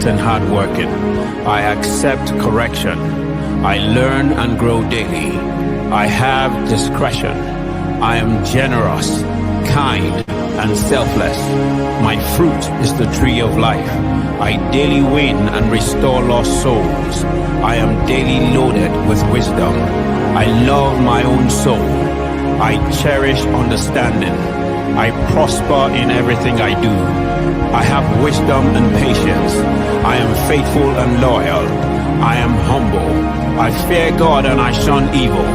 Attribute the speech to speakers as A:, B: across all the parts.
A: diligent and hardworking. I accept correction. I learn and grow daily. I have discretion. I am generous, kind, and selfless. My fruit is the tree of life. I daily win and restore lost souls. I am daily loaded with wisdom. I love my own soul. I cherish understanding. I prosper in everything I do. I have wisdom and patience. I am faithful and loyal. I am humble. I fear God and I shun evil.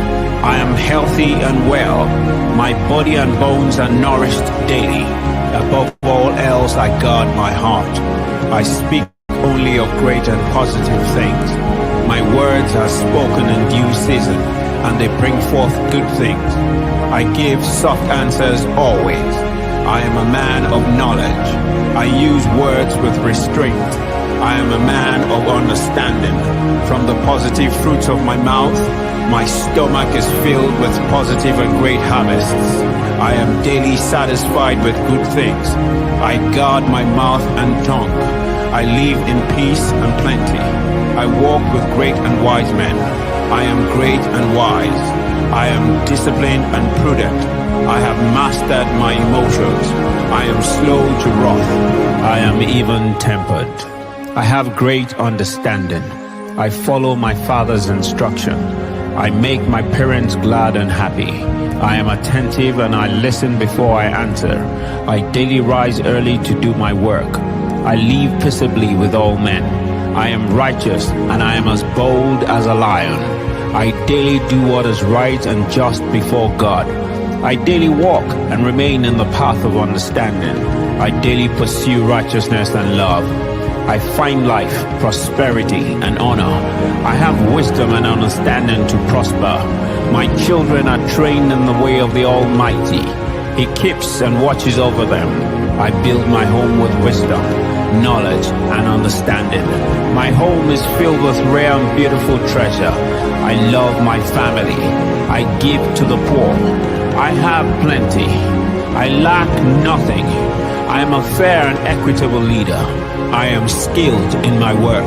A: I am healthy and well. My body and bones are nourished daily. Above all else, I guard my heart. I speak only of great and positive things. My words are spoken in due season, and they bring forth good things. I give soft answers always. I am a man of knowledge. I use words with restraint. I am a man of understanding. From the positive fruits of my mouth, my stomach is filled with positive and great harvests. I am daily satisfied with good things. I guard my mouth and tongue. I live in peace and plenty. I walk with great and wise men. I am great and wise. I am disciplined and prudent. I have mastered my emotions. I am slow to wrath. I am even-tempered. I have great understanding. I follow my father's instruction. I make my parents glad and happy. I am attentive and I listen before I answer. I daily rise early to do my work. I live peaceably with all men. I am righteous and I am as bold as a lion. I daily do what is right and just before God. I daily walk and remain in the path of understanding. I daily pursue righteousness and love. I find life, prosperity, and honor. I have wisdom and understanding to prosper. My children are trained in the way of the Almighty. He keeps and watches over them. I build my home with wisdom, knowledge, and understanding. My home is filled with rare and beautiful treasure. I love my family. I give to the poor. I have plenty. I lack nothing. I am a fair and equitable leader. I am skilled in my work.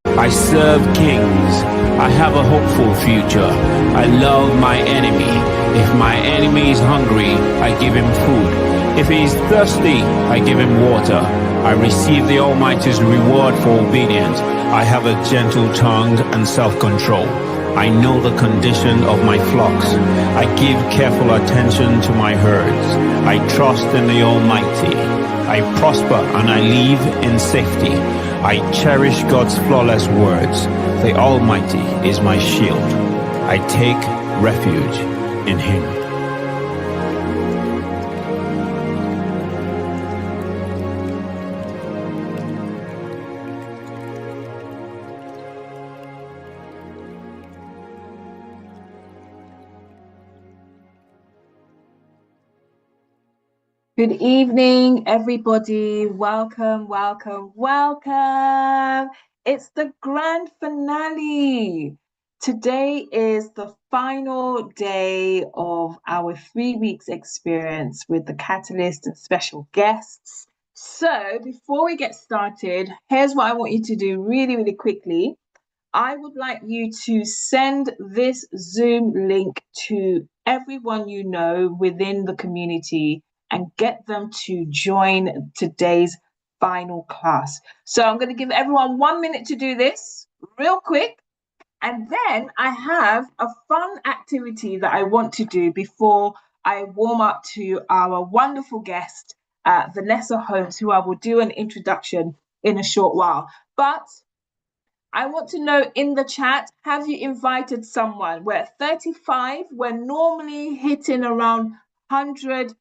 A: I serve kings. I have a hopeful future. I love my enemy. If my enemy is hungry, I give him food. If he is thirsty, I give him water. I receive the Almighty's reward for obedience. I have a gentle tongue and self-control. I know the condition of my flocks. I give careful attention to my herds. I trust in the Almighty. I prosper and I live in safety. I cherish God's flawless words. The Almighty is my shield. I take refuge in Him.
B: Good evening, everybody. Welcome, welcome, welcome. It's the grand finale. Today is the final day of our 3 weeks experience with the Catalyst and special guests. So before we get started, here's what I want you to do really, really quickly. I would like you to send this Zoom link to everyone you know within the community and get them to join today's final class. So I'm going to give everyone 1 minute to do this real quick. And then I have a fun activity that I want to do before I warm up to our wonderful guest, Vanessa Holmes, who I will do an introduction in a short while. But I want to know in the chat, have you invited someone? We're at 35. We're normally hitting around 100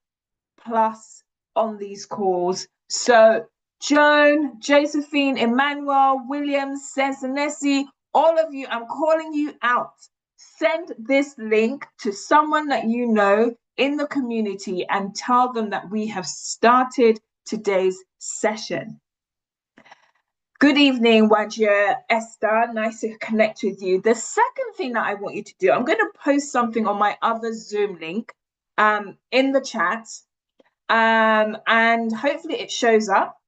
B: plus on these calls. So Joan, Josephine, Emmanuel, Williams, Sensanesi, all of you, I'm calling you out. Send this link to someone that you know in the community and tell them that we have started today's session. Good evening, Wajir, Esther. Nice to connect with you. The second thing that I want you to do, I'm going to post something on my other Zoom link in the chat. And hopefully it shows up.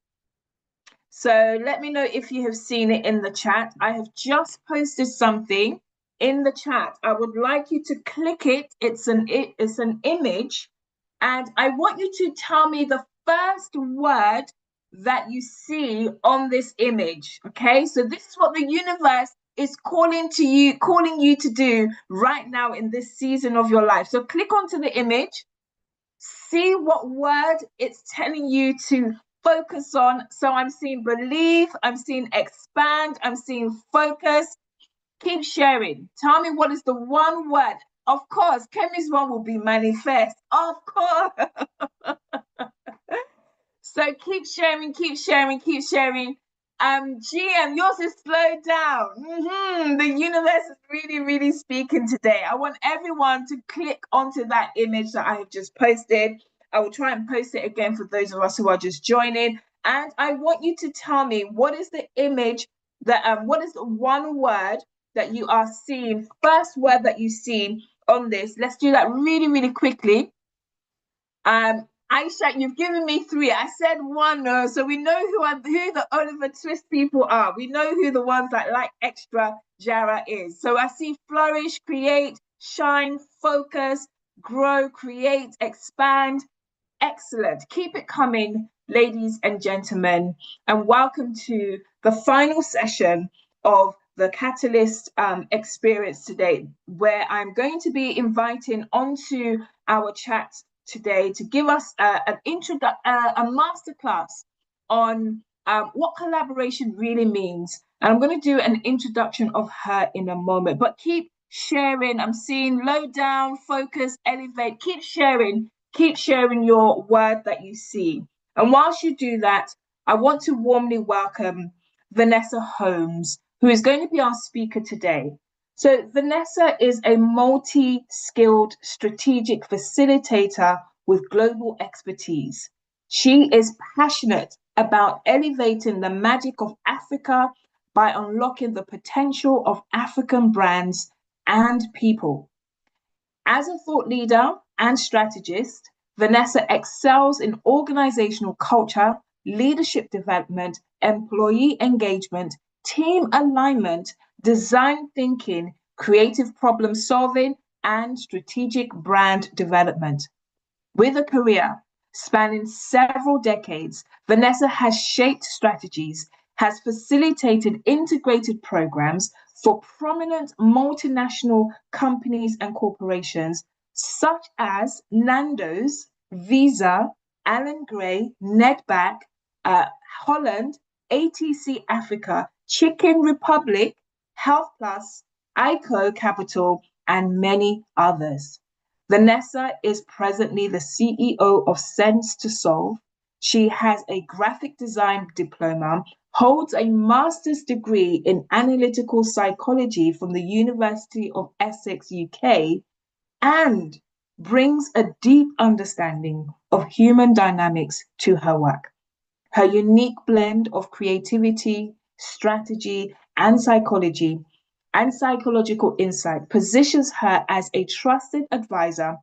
B: So let me know if you have seen it in the chat. I have just posted something in the chat. I would like you to click it. It's an image, and I want you to tell me the first word that you see on this image. Okay, so this is what the universe is calling you to do right now in this season of your life. So click onto the image, see what word it's telling you to focus on. So I'm seeing believe, I'm seeing expand, I'm seeing focus. Keep sharing. Tell me what is the one word. Of course, Kemi's one will be manifest. Of course. So keep sharing, keep sharing, keep sharing. GM, yours is slowed down. The universe is really, really speaking today. I want everyone to click onto that image that I have just posted. I will try and post it again for those of us who are just joining. And I want you to tell me what is the image that what is the one word that you are seeing, first word that you see on this. Let's do that really, really quickly. Aisha, you've given me three. I said one, no, so we know who the Oliver Twist people are. We know who the ones that like extra Jara is. So I see flourish, create, shine, focus, grow, create, expand. Excellent. Keep it coming, ladies and gentlemen, and welcome to the final session of the Catalyst experience today, where I'm going to be inviting onto our chat today to give us a masterclass on what collaboration really means. And I'm going to do an introduction of her in a moment, but keep sharing. I'm seeing low down, focus, elevate. Keep sharing your word that you see. And whilst you do that, I want to warmly welcome Vanessa Holmes, who is going to be our speaker today. So Vanessa is a multi-skilled strategic facilitator with global expertise. She is passionate about elevating the magic of Africa by unlocking the potential of African brands and people. As a thought leader and strategist, Vanessa excels in organizational culture, leadership development, employee engagement, team alignment, design thinking, creative problem solving, and strategic brand development. With a career spanning several decades, Vanessa has shaped strategies, has facilitated integrated programs for prominent multinational companies and corporations such as Nando's, Visa, Alan Gray, Nedbank, Holland, ATC Africa, Chicken Republic, Health Plus, ICO Capital, and many others. Vanessa is presently the CEO of Sense to Solve. She has a graphic design diploma, holds a master's degree in analytical psychology from the University of Essex, UK, and brings a deep understanding of human dynamics to her work. Her unique blend of creativity, strategy, and psychological insight positions her as a trusted advisor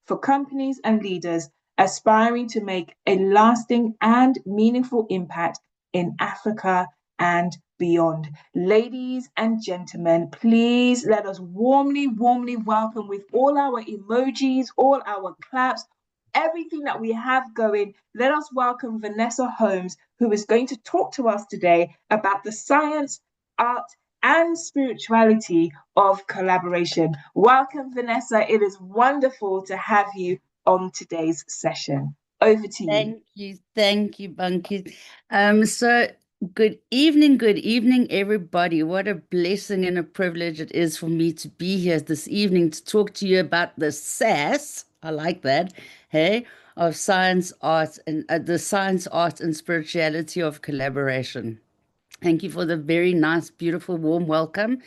B: for companies and leaders aspiring to make a lasting and meaningful impact in Africa and beyond. Ladies and gentlemen, please let us warmly, warmly welcome with all our emojis, all our claps, everything that we have going. Let us welcome Vanessa Holmes, who is going to talk to us today about the science, art, and spirituality of collaboration. Welcome, Vanessa. It is wonderful to have you on today's session. Over to you.
C: Thank you, Bunky. So good evening, everybody. What a blessing and a privilege it is for me to be here this evening to talk to you about the SAS. I like that, hey, of science, art, and the science, art, and spirituality of collaboration. Thank you for the very nice, beautiful, warm welcome.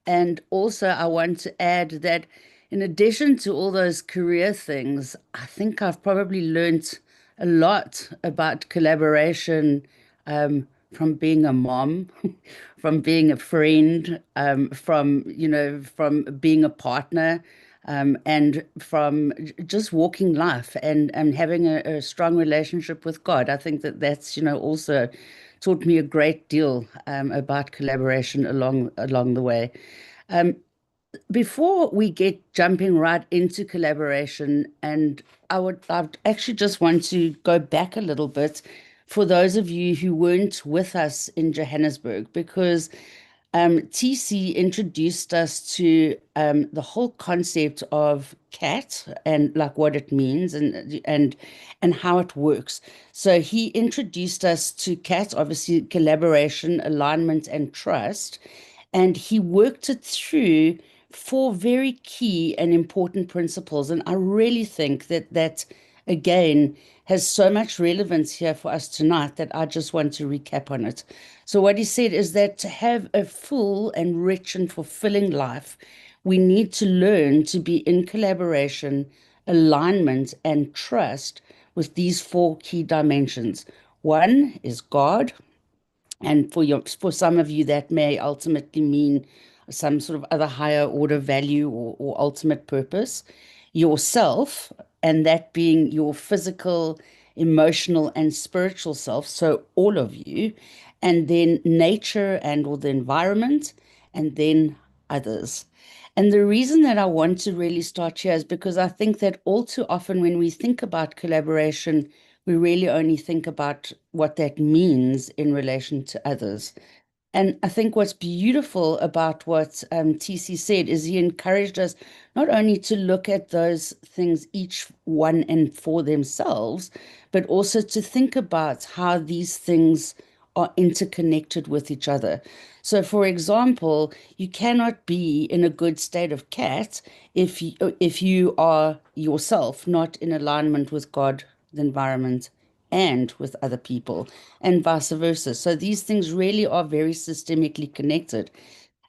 C: And also, I want to add that in addition to all those career things, I think I've probably learned a lot about collaboration from being a mom, from being a friend, from being a partner, and from just walking life and having a strong relationship with God. I think that that's, also taught me a great deal about collaboration along the way. Um, Before we get jumping right into collaboration, and I'd actually just want to go back a little bit for those of you who weren't with us in Johannesburg, because TC introduced us to the whole concept of CAT and like what it means and how it works. So he introduced us to CAT, obviously collaboration, alignment, and trust, and he worked it through four very key and important principles. And I really think that again has so much relevance here for us tonight that I just want to recap on it. So, what he said is that to have a full and rich and fulfilling life, we need to learn to be in collaboration, alignment, and trust with these four key dimensions. One is God, and for some of you, that may ultimately mean some sort of other higher order value or ultimate purpose. Yourself, and that being your physical, emotional, and spiritual self. So all of you, and then nature and or the environment, and then others. And the reason that I want to really start here is because I think that all too often when we think about collaboration, we really only think about what that means in relation to others. And I think what's beautiful about what TC said is he encouraged us not only to look at those things, each one and for themselves, but also to think about how these things are interconnected with each other. So, for example, you cannot be in a good state of CAT if you are yourself not in alignment with God, the environment, and with other people, and vice versa. So these things really are very systemically connected.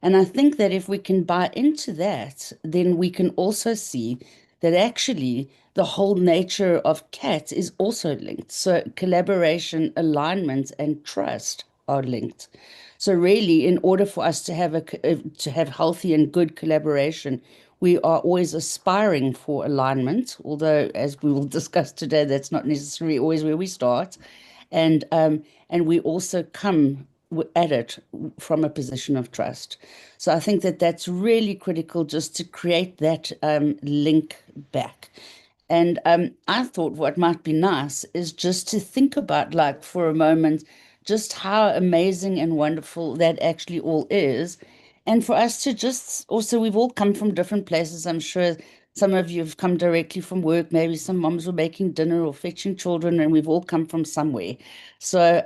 C: And I think that if we can buy into that, then we can also see that actually the whole nature of CAT is also linked. So collaboration, alignment, and trust are linked. So really, in order for us to have to have healthy and good collaboration, we are always aspiring for alignment, although as we will discuss today, that's not necessarily always where we start. And we also come at it from a position of trust. So I think that that's really critical just to create that link back. And I thought what might be nice is just to think about, like, for a moment, just how amazing and wonderful that actually all is. And for us to just also, we've all come from different places. I'm sure some of you have come directly from work. Maybe some moms were making dinner or fetching children, and we've all come from somewhere. So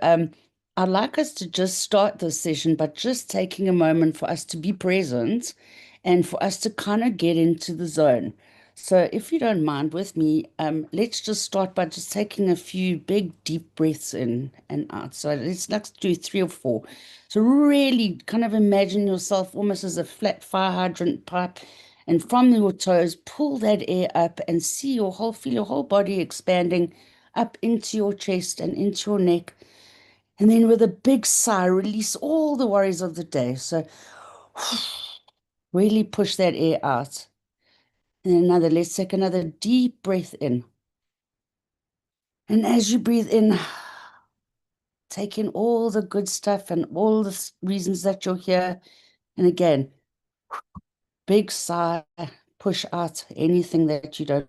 C: I'd like us to just start this session by just taking a moment for us to be present and for us to kind of get into the zone. So, if you don't mind with me, let's just start by just taking a few big, deep breaths in and out. So, let's do 3 or 4. So, really kind of imagine yourself almost as a flat fire hydrant pipe. And from your toes, pull that air up and feel your whole body expanding up into your chest and into your neck. And then with a big sigh, release all the worries of the day. So, really push that air out. And let's take another deep breath in. And as you breathe in, take in all the good stuff and all the reasons that you're here. And again, big sigh, push out anything that you don't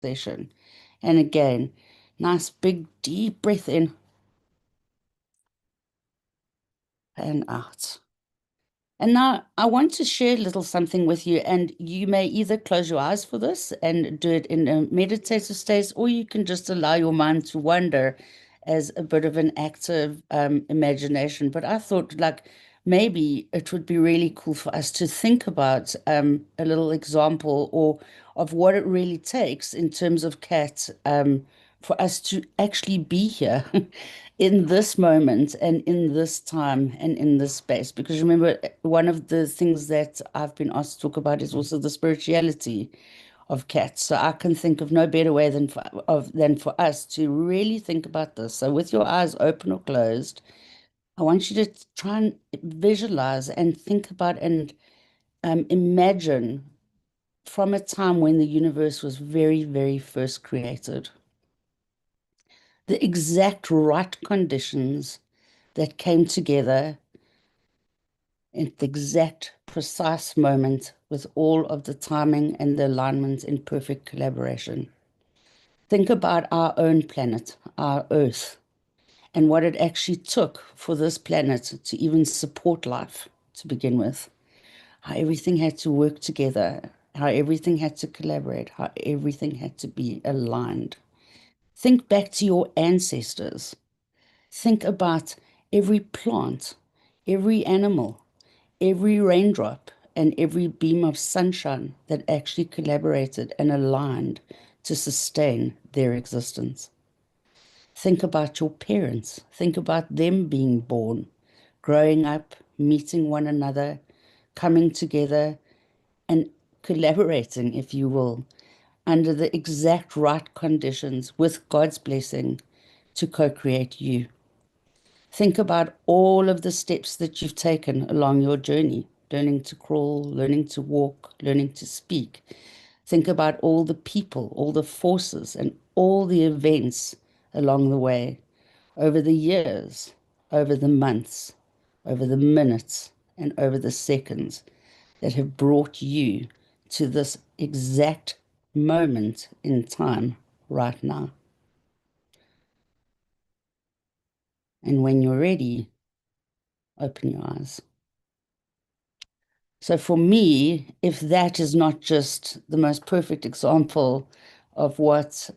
C: session. And again, nice big deep breath in and out. And now I want to share a little something with you, and you may either close your eyes for this and do it in a meditative state, or you can just allow your mind to wander as a bit of an active imagination. But I thought, like, maybe it would be really cool for us to think about a little example or of what it really takes in terms of CAT for us to actually be here in this moment and in this time and in this space. Because remember, one of the things that I've been asked to talk about is also the spirituality of cats. So I can think of no better way than for us to really think about this. So with your eyes open or closed, I want you to try and visualize and think about and imagine from a time when the universe was very, very first created. the exact right conditions that came together at the exact precise moment with all of the timing and the alignment in perfect collaboration. Think about our own planet, our Earth, and what it actually took for this planet to even support life to begin with. How everything had to work together, how everything had to collaborate, how everything had to be aligned. Think back to your ancestors. Think about every plant, every animal, every raindrop, and every beam of sunshine that actually collaborated and aligned to sustain their existence. Think about your parents. Think about them being born, growing up, meeting one another, coming together, and collaborating, if you will, under the exact right conditions with God's blessing to co-create you. Think about all of the steps that you've taken along your journey, learning to crawl, learning to walk, learning to speak. Think about all the people, all the forces, and all the events along the way, over the years, over the months, over the minutes, and over the seconds that have brought you to this exact moment in time right now. And when you're ready, open your eyes. So for me, if that is not just the most perfect example of what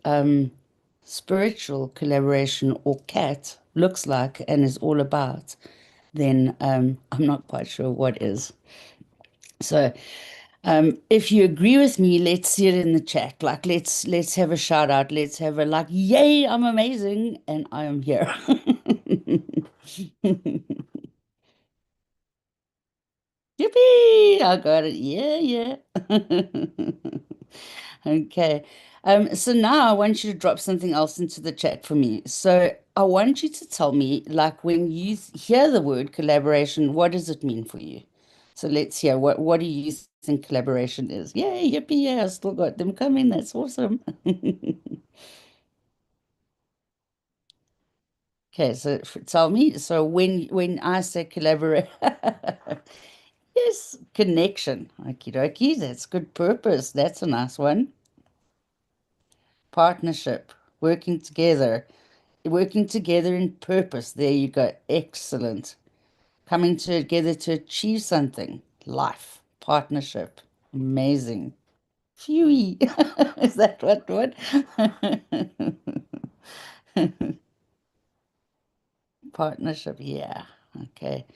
C: spiritual collaboration or CAT looks like and is all about, then I'm not quite sure what is. So if you agree with me, let's see it in the chat. Like let's have a shout out. Let's have a like, yay, I'm amazing and I am here. Yippee! I got it. Yeah, yeah. Okay. So now I want you to drop something else into the chat for me. So I want you to tell me, like, when you hear the word collaboration, what does it mean for you? So let's hear what do you think collaboration is? Yay, yippee, yeah, I still got them coming. That's awesome. Okay, so tell me, so when I say collaborate, yes, connection. Okie dokie, that's good purpose. That's a nice one. Partnership, working together in purpose. There you go. Excellent. Coming together to achieve something. Life, partnership. Amazing. Phewie. Is that what? Partnership, yeah. Okay.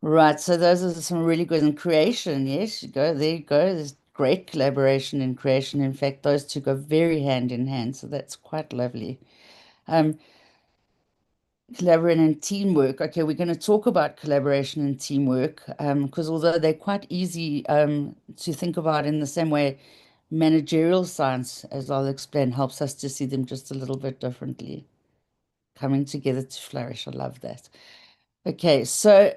C: Right, so those are some really good in creation. Yes, you go, there you go. There's great collaboration in creation. In fact, those two go very hand in hand, so that's quite lovely. Collaboration and teamwork. Okay, we're going to talk about collaboration and teamwork because although they're quite easy to think about in the same way, managerial science, as I'll explain, helps us to see them just a little bit differently. Coming together to flourish. I love that. Okay, so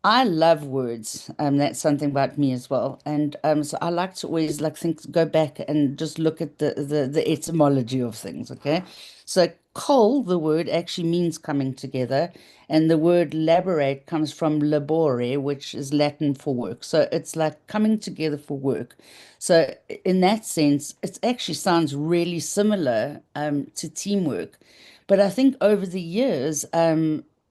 C: I love words. That's something about me as well. And so I like to always like think, go back and just look at the etymology of things. Okay, so col, the word actually means coming together, and the word laborate comes from labore, which is Latin for work. So it's like coming together for work. So in that sense, it actually sounds really similar to teamwork. But I think over the years,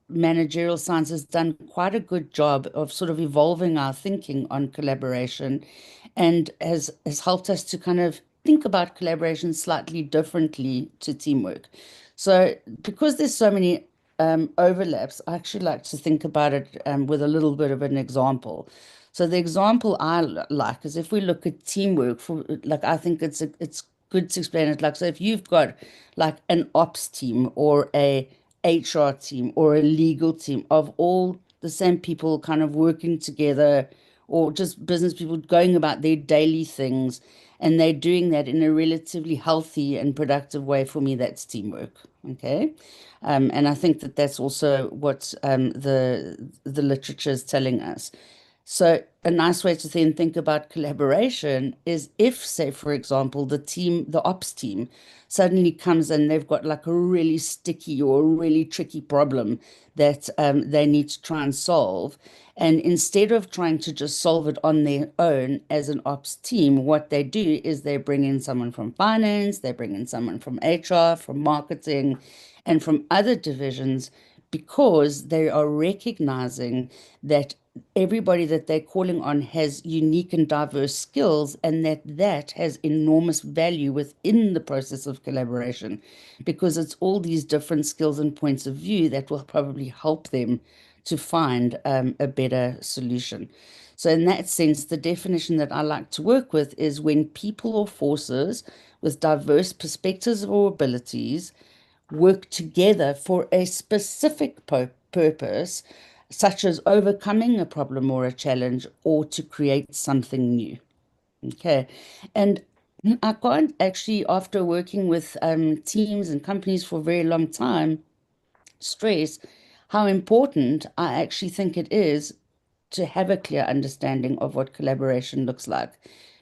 C: managerial science has done quite a good job of sort of evolving our thinking on collaboration and has helped us to kind of think about collaboration slightly differently to teamwork. So because there's so many overlaps, I actually like to think about it with a little bit of an example. So the example I like is if we look at teamwork for like I think it's good to explain it like so if you've got like an ops team or a HR team or a legal team of all the same people kind of working together or just business people going about their daily things and they're doing that in a relatively healthy and productive way. For me, that's teamwork. Okay. And I think that that's also what the literature is telling us. So a nice way to then think about collaboration is if, say, for example, the ops team, suddenly comes and they've got like a really sticky or a really tricky problem that they need to try and solve. And instead of trying to just solve it on their own as an ops team, what they do is they bring in someone from finance, they bring in someone from HR, from marketing, and from other divisions because they are recognizing that everybody that they're calling on has unique and diverse skills, and that has enormous value within the process of collaboration because it's all these different skills and points of view that will probably help them to find a better solution. So, in that sense, the definition that I like to work with is when people or forces with diverse perspectives or abilities work together for a specific purpose, such as overcoming a problem or a challenge, or to create something new. Okay. And I can't actually, after working with teams and companies for a very long time, stress how important I actually think it is to have a clear understanding of what collaboration looks like.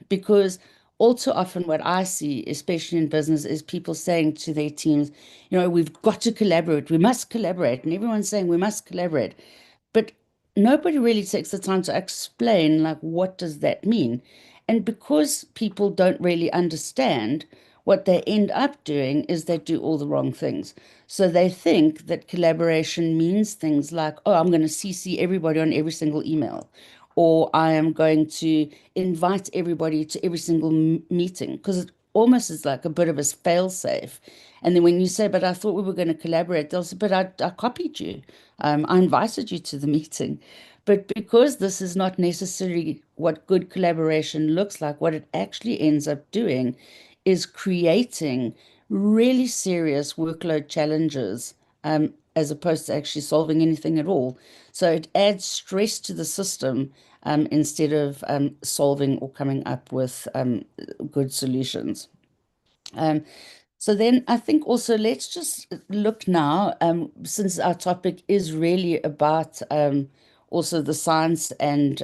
C: Because all too often, what I see, especially in business, is people saying to their teams, we've got to collaborate, we must collaborate. And everyone's saying we must collaborate. But nobody really takes the time to explain, like, what does that mean? And because people don't really understand, what they end up doing is they do all the wrong things. So they think that collaboration means things like, oh, I'm going to CC everybody on every single email, or I am going to invite everybody to every single meeting, because it almost is like a bit of a fail safe. And then when you say, but I thought we were going to collaborate, they'll say, but I copied you. I invited you to the meeting. But because this is not necessarily what good collaboration looks like, what it actually ends up doing is creating really serious workload challenges, as opposed to actually solving anything at all. So it adds stress to the system, instead of solving or coming up with good solutions. Um, so then I think also let's just look now, since our topic is really about also the science and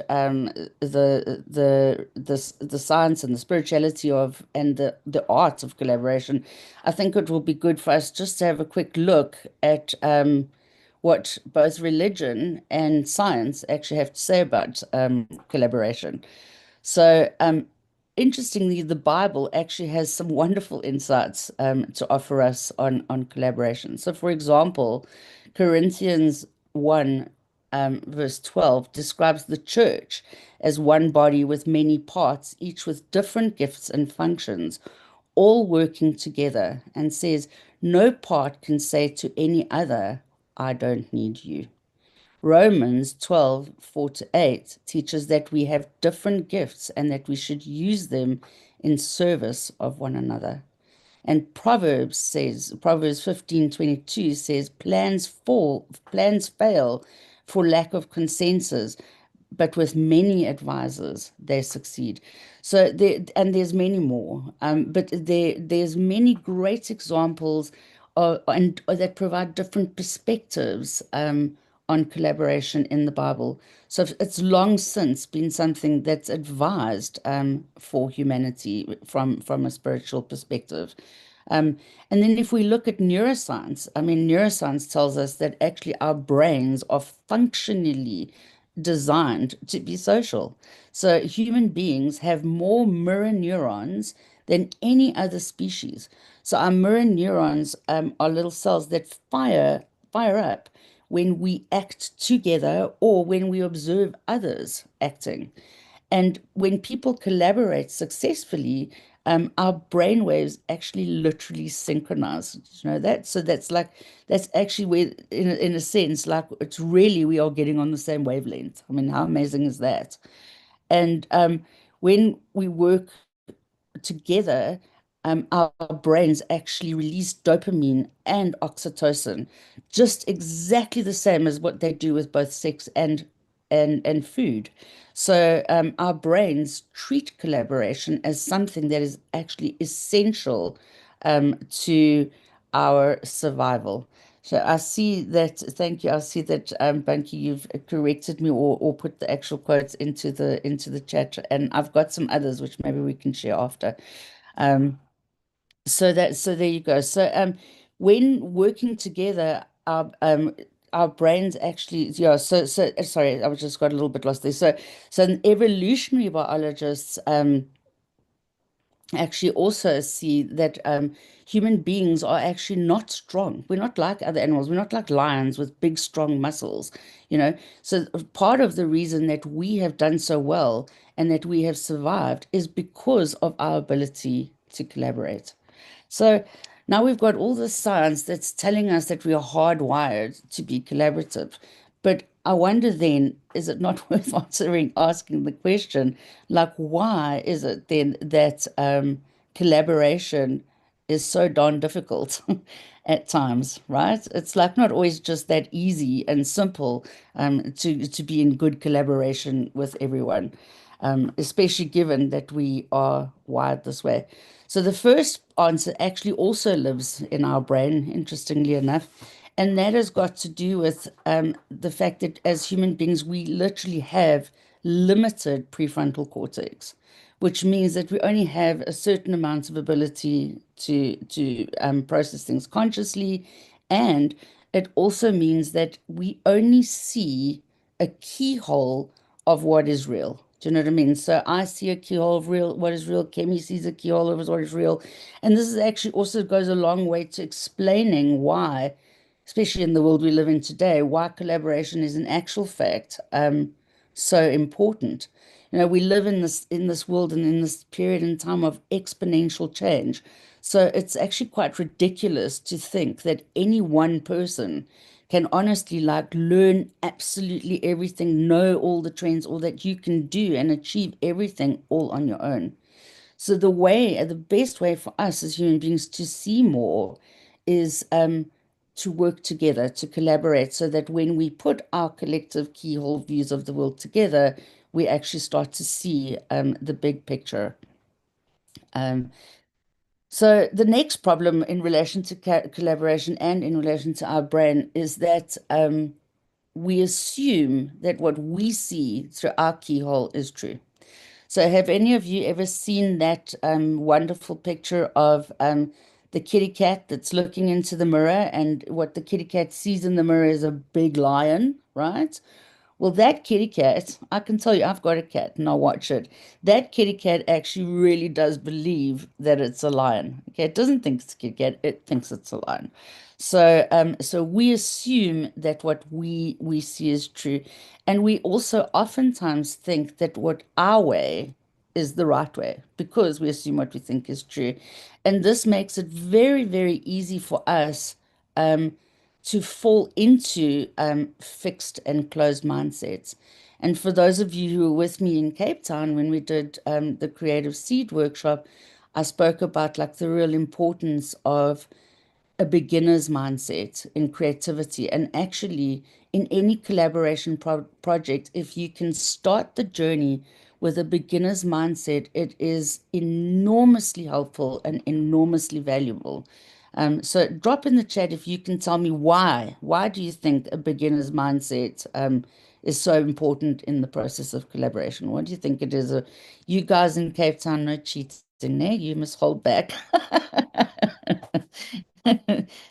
C: the science and the spirituality of and the art of collaboration. I think it will be good for us just to have a quick look at what both religion and science actually have to say about collaboration. So, interestingly, the Bible actually has some wonderful insights to offer us on collaboration. So, for example, Corinthians 1, verse 12 describes the church as one body with many parts, each with different gifts and functions, all working together, and says, no part can say to any other, I don't need you. Romans 12:4-8 teaches that we have different gifts and that we should use them in service of one another. And Proverbs 15:22 says, plans fail for lack of consensus, but with many advisors, they succeed. So there's many more, but there's many great examples and that provide different perspectives on collaboration in the Bible. So it's long since been something that's advised for humanity from a spiritual perspective. Um, and then if we look at neuroscience, I mean, neuroscience tells us that actually our brains are functionally designed to be social. So human beings have more mirror neurons than any other species. So our mirror neurons are little cells that fire up when we act together or when we observe others acting. And when people collaborate successfully, our brain waves actually literally synchronize. Did you know that? So that's actually where, in a sense, like it's really we are getting on the same wavelength. I mean, how amazing is that? And when we work together, our brains actually release dopamine and oxytocin, just exactly the same as what they do with both sex and food. So our brains treat collaboration as something that is actually essential to our survival. So I see that, thank you. I see that, Bunky, you've corrected me or put the actual quotes into the chat, and I've got some others which maybe we can share after. Um, so there you go. So when working together, our brains actually, yeah. So sorry, I was just got a little bit lost there. So an evolutionary biologists actually also see that human beings are actually not strong. We're not like other animals. We're not like lions with big, strong muscles, you know. So part of the reason that we have done so well and that we have survived is because of our ability to collaborate. So now we've got all this science that's telling us that we are hardwired to be collaborative. But I wonder then, is it not worth asking the question, like, why is it then that collaboration is so darn difficult at times, right? It's like not always just that easy and simple to be in good collaboration with everyone, especially given that we are wired this way. So the first answer actually also lives in our brain, interestingly enough, and that has got to do with the fact that as human beings, we literally have limited prefrontal cortex, which means that we only have a certain amount of ability to process things consciously, and it also means that we only see a keyhole of what is real. Do you know what I mean? So I see a keyhole of real what is real. Kemi sees a keyhole of what is real, and this is actually also goes a long way to explaining why, especially in the world we live in today, why collaboration is in actual fact so important. You know, we live in this world and in this period in time of exponential change. So it's actually quite ridiculous to think that any one person can honestly like learn absolutely everything, know all the trends, or that you can do and achieve everything all on your own. So the best way for us as human beings to see more is to work together, to collaborate, so that when we put our collective keyhole views of the world together, we actually start to see the big picture. Um, so the next problem in relation to collaboration and in relation to our brain is that we assume that what we see through our keyhole is true. So have any of you ever seen that wonderful picture of the kitty cat that's looking into the mirror, and what the kitty cat sees in the mirror is a big lion, right? Well, that kitty cat, I can tell you, I've got a cat and I watch it. That kitty cat actually really does believe that it's a lion. Okay, it doesn't think it's a kitty cat, it thinks it's a lion. So we assume that what we see is true, and we also oftentimes think that what our way is the right way because we assume what we think is true, and this makes it very, very easy for us to fall into fixed and closed mindsets. And for those of you who were with me in Cape Town when we did the Creative Seed workshop, I spoke about like the real importance of a beginner's mindset in creativity. And actually, in any collaboration project, if you can start the journey with a beginner's mindset, it is enormously helpful and enormously valuable. So drop in the chat if you can tell me why. Why do you think a beginner's mindset is so important in the process of collaboration? What do you think it is? You guys in Cape Town, no cheating there. You must hold back.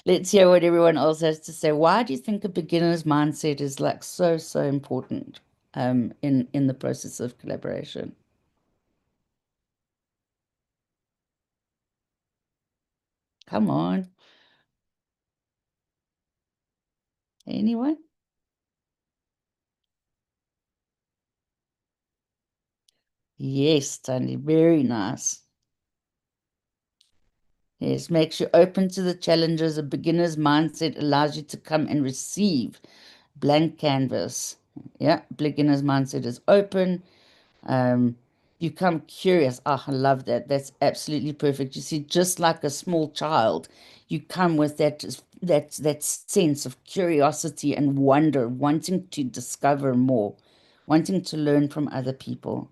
C: Let's hear what everyone else has to say. Why do you think a beginner's mindset is like so important in the process of collaboration? Come on. Anyone? Yes, Tony, very nice. Yes, makes you open to the challenges. A beginner's mindset allows you to come and receive blank canvas. Yeah, beginner's mindset is open. Um, you come curious. Ah, I love that. That's absolutely perfect. You see, just like a small child, you come with that sense of curiosity and wonder, wanting to discover more, wanting to learn from other people.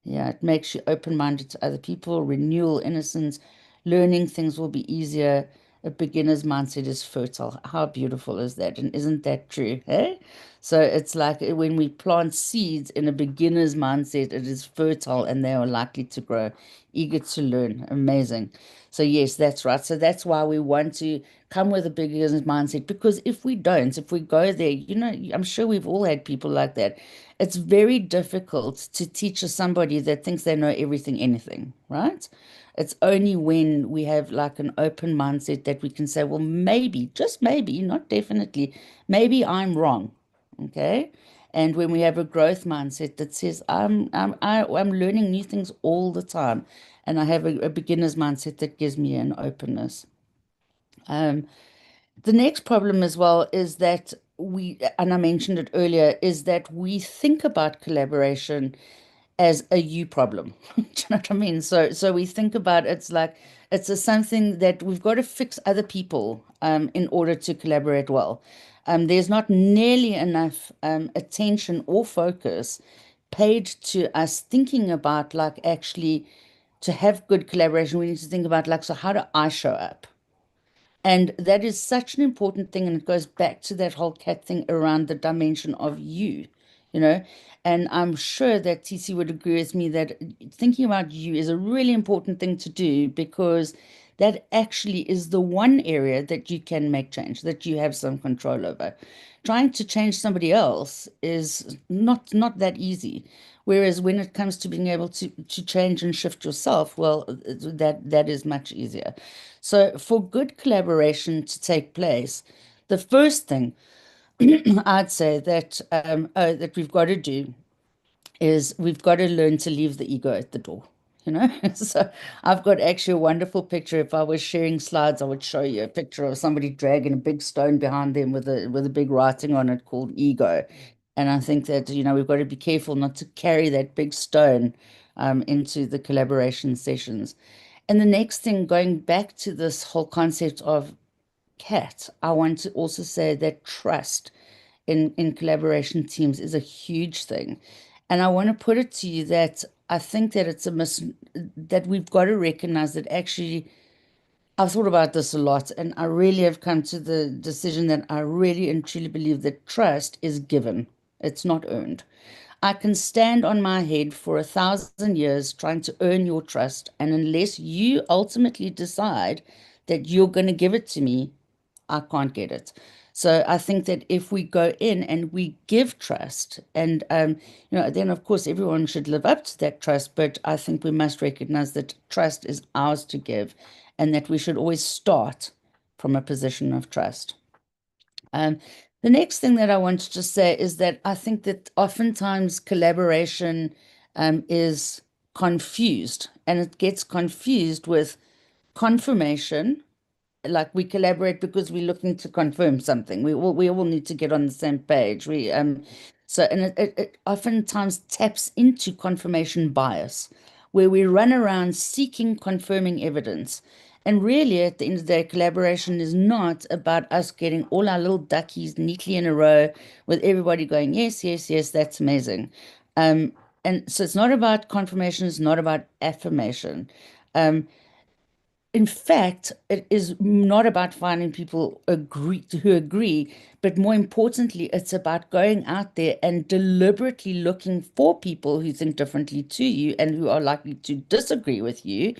C: Yeah, it makes you open-minded to other people, renewal, innocence, learning things will be easier. a beginner's mindset is fertile. How beautiful is that? And isn't that true? Hey? So it's like when we plant seeds in a beginner's mindset, it is fertile and they are likely to grow, eager to learn. Amazing. So yes, that's right. So that's why we want to come with a beginner's mindset, because if we don't, if we go there, I'm sure we've all had people like that. It's very difficult to teach somebody that thinks they know everything, anything, right? It's only when we have like an open mindset that we can say, well, maybe, just maybe, not definitely, maybe I'm wrong. Okay. And when we have a growth mindset that says, I'm learning new things all the time, and I have a beginner's mindset that gives me an openness. The next problem as well is that and I mentioned it earlier, is that we think about collaboration as a you problem. Do you know what I mean? So we think about it's something that we've got to fix other people in order to collaborate well. There's not nearly enough attention or focus paid to us thinking about like actually to have good collaboration. We need to think about like, so how do I show up? And that is such an important thing. And it goes back to that whole cat thing around the dimension of you, you know. And I'm sure that TC would agree with me that thinking about you is a really important thing to do, because that actually is the one area that you can make change, that you have some control over. Trying to change somebody else is not that easy. Whereas when it comes to being able to change and shift yourself, well, that is much easier. So for good collaboration to take place, the first thing I'd say that we've got to do is we've got to learn to leave the ego at the door. You know, so I've got actually a wonderful picture. If I was sharing slides, I would show you a picture of somebody dragging a big stone behind them with a big writing on it called ego. And I think that, we've got to be careful not to carry that big stone into the collaboration sessions. And the next thing, going back to this whole concept of CAT, I want to also say that trust in collaboration teams is a huge thing. And I want to put it to you that I think that that we've got to recognize that actually I've thought about this a lot, and I really have come to the decision that I really and truly believe that trust is given. It's not earned. I can stand on my head for 1,000 years trying to earn your trust, and unless you ultimately decide that you're going to give it to me, I can't get it. So I think that if we go in and we give trust, and then of course everyone should live up to that trust, but I think we must recognize that trust is ours to give, and that we should always start from a position of trust. The next thing that I wanted to say is that I think that oftentimes collaboration is confused, and it gets confused with confirmation. Like we collaborate because we're looking to confirm something. We all need to get on the same page. And it oftentimes taps into confirmation bias, where we run around seeking confirming evidence. And really, at the end of the day, collaboration is not about us getting all our little duckies neatly in a row with everybody going, yes, yes, yes, that's amazing. And so it's not about confirmation, it's not about affirmation. In fact, it is not about finding people who agree, but more importantly, it's about going out there and deliberately looking for people who think differently to you and who are likely to disagree with you,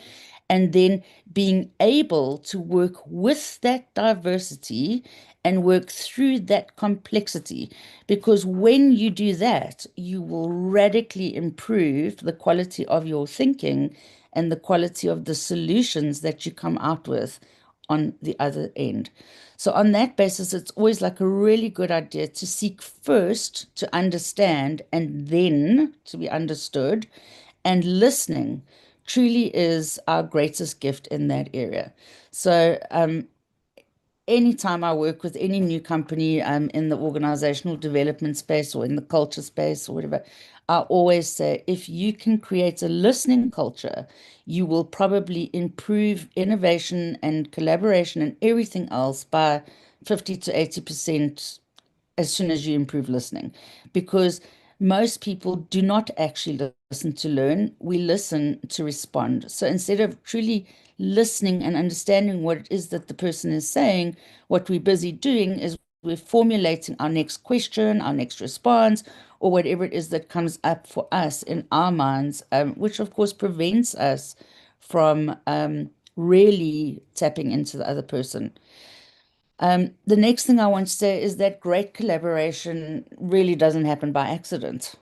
C: and then being able to work with that diversity and work through that complexity. Because when you do that, you will radically improve the quality of your thinking and the quality of the solutions that you come out with on the other end. So on that basis, it's always like a really good idea to seek first to understand and then to be understood. And listening truly is our greatest gift in that area. So anytime I work with any new company in the organizational development space or in the culture space or whatever, I always say, if you can create a listening culture, you will probably improve innovation and collaboration and everything else by 50 to 80% as soon as you improve listening. Because most people do not actually listen to learn. We listen to respond. So instead of truly listening and understanding what it is that the person is saying, what we're busy doing is we're formulating our next question, our next response, or whatever it is that comes up for us in our minds, which of course prevents us from really tapping into the other person. The next thing I want to say is that great collaboration really doesn't happen by accident.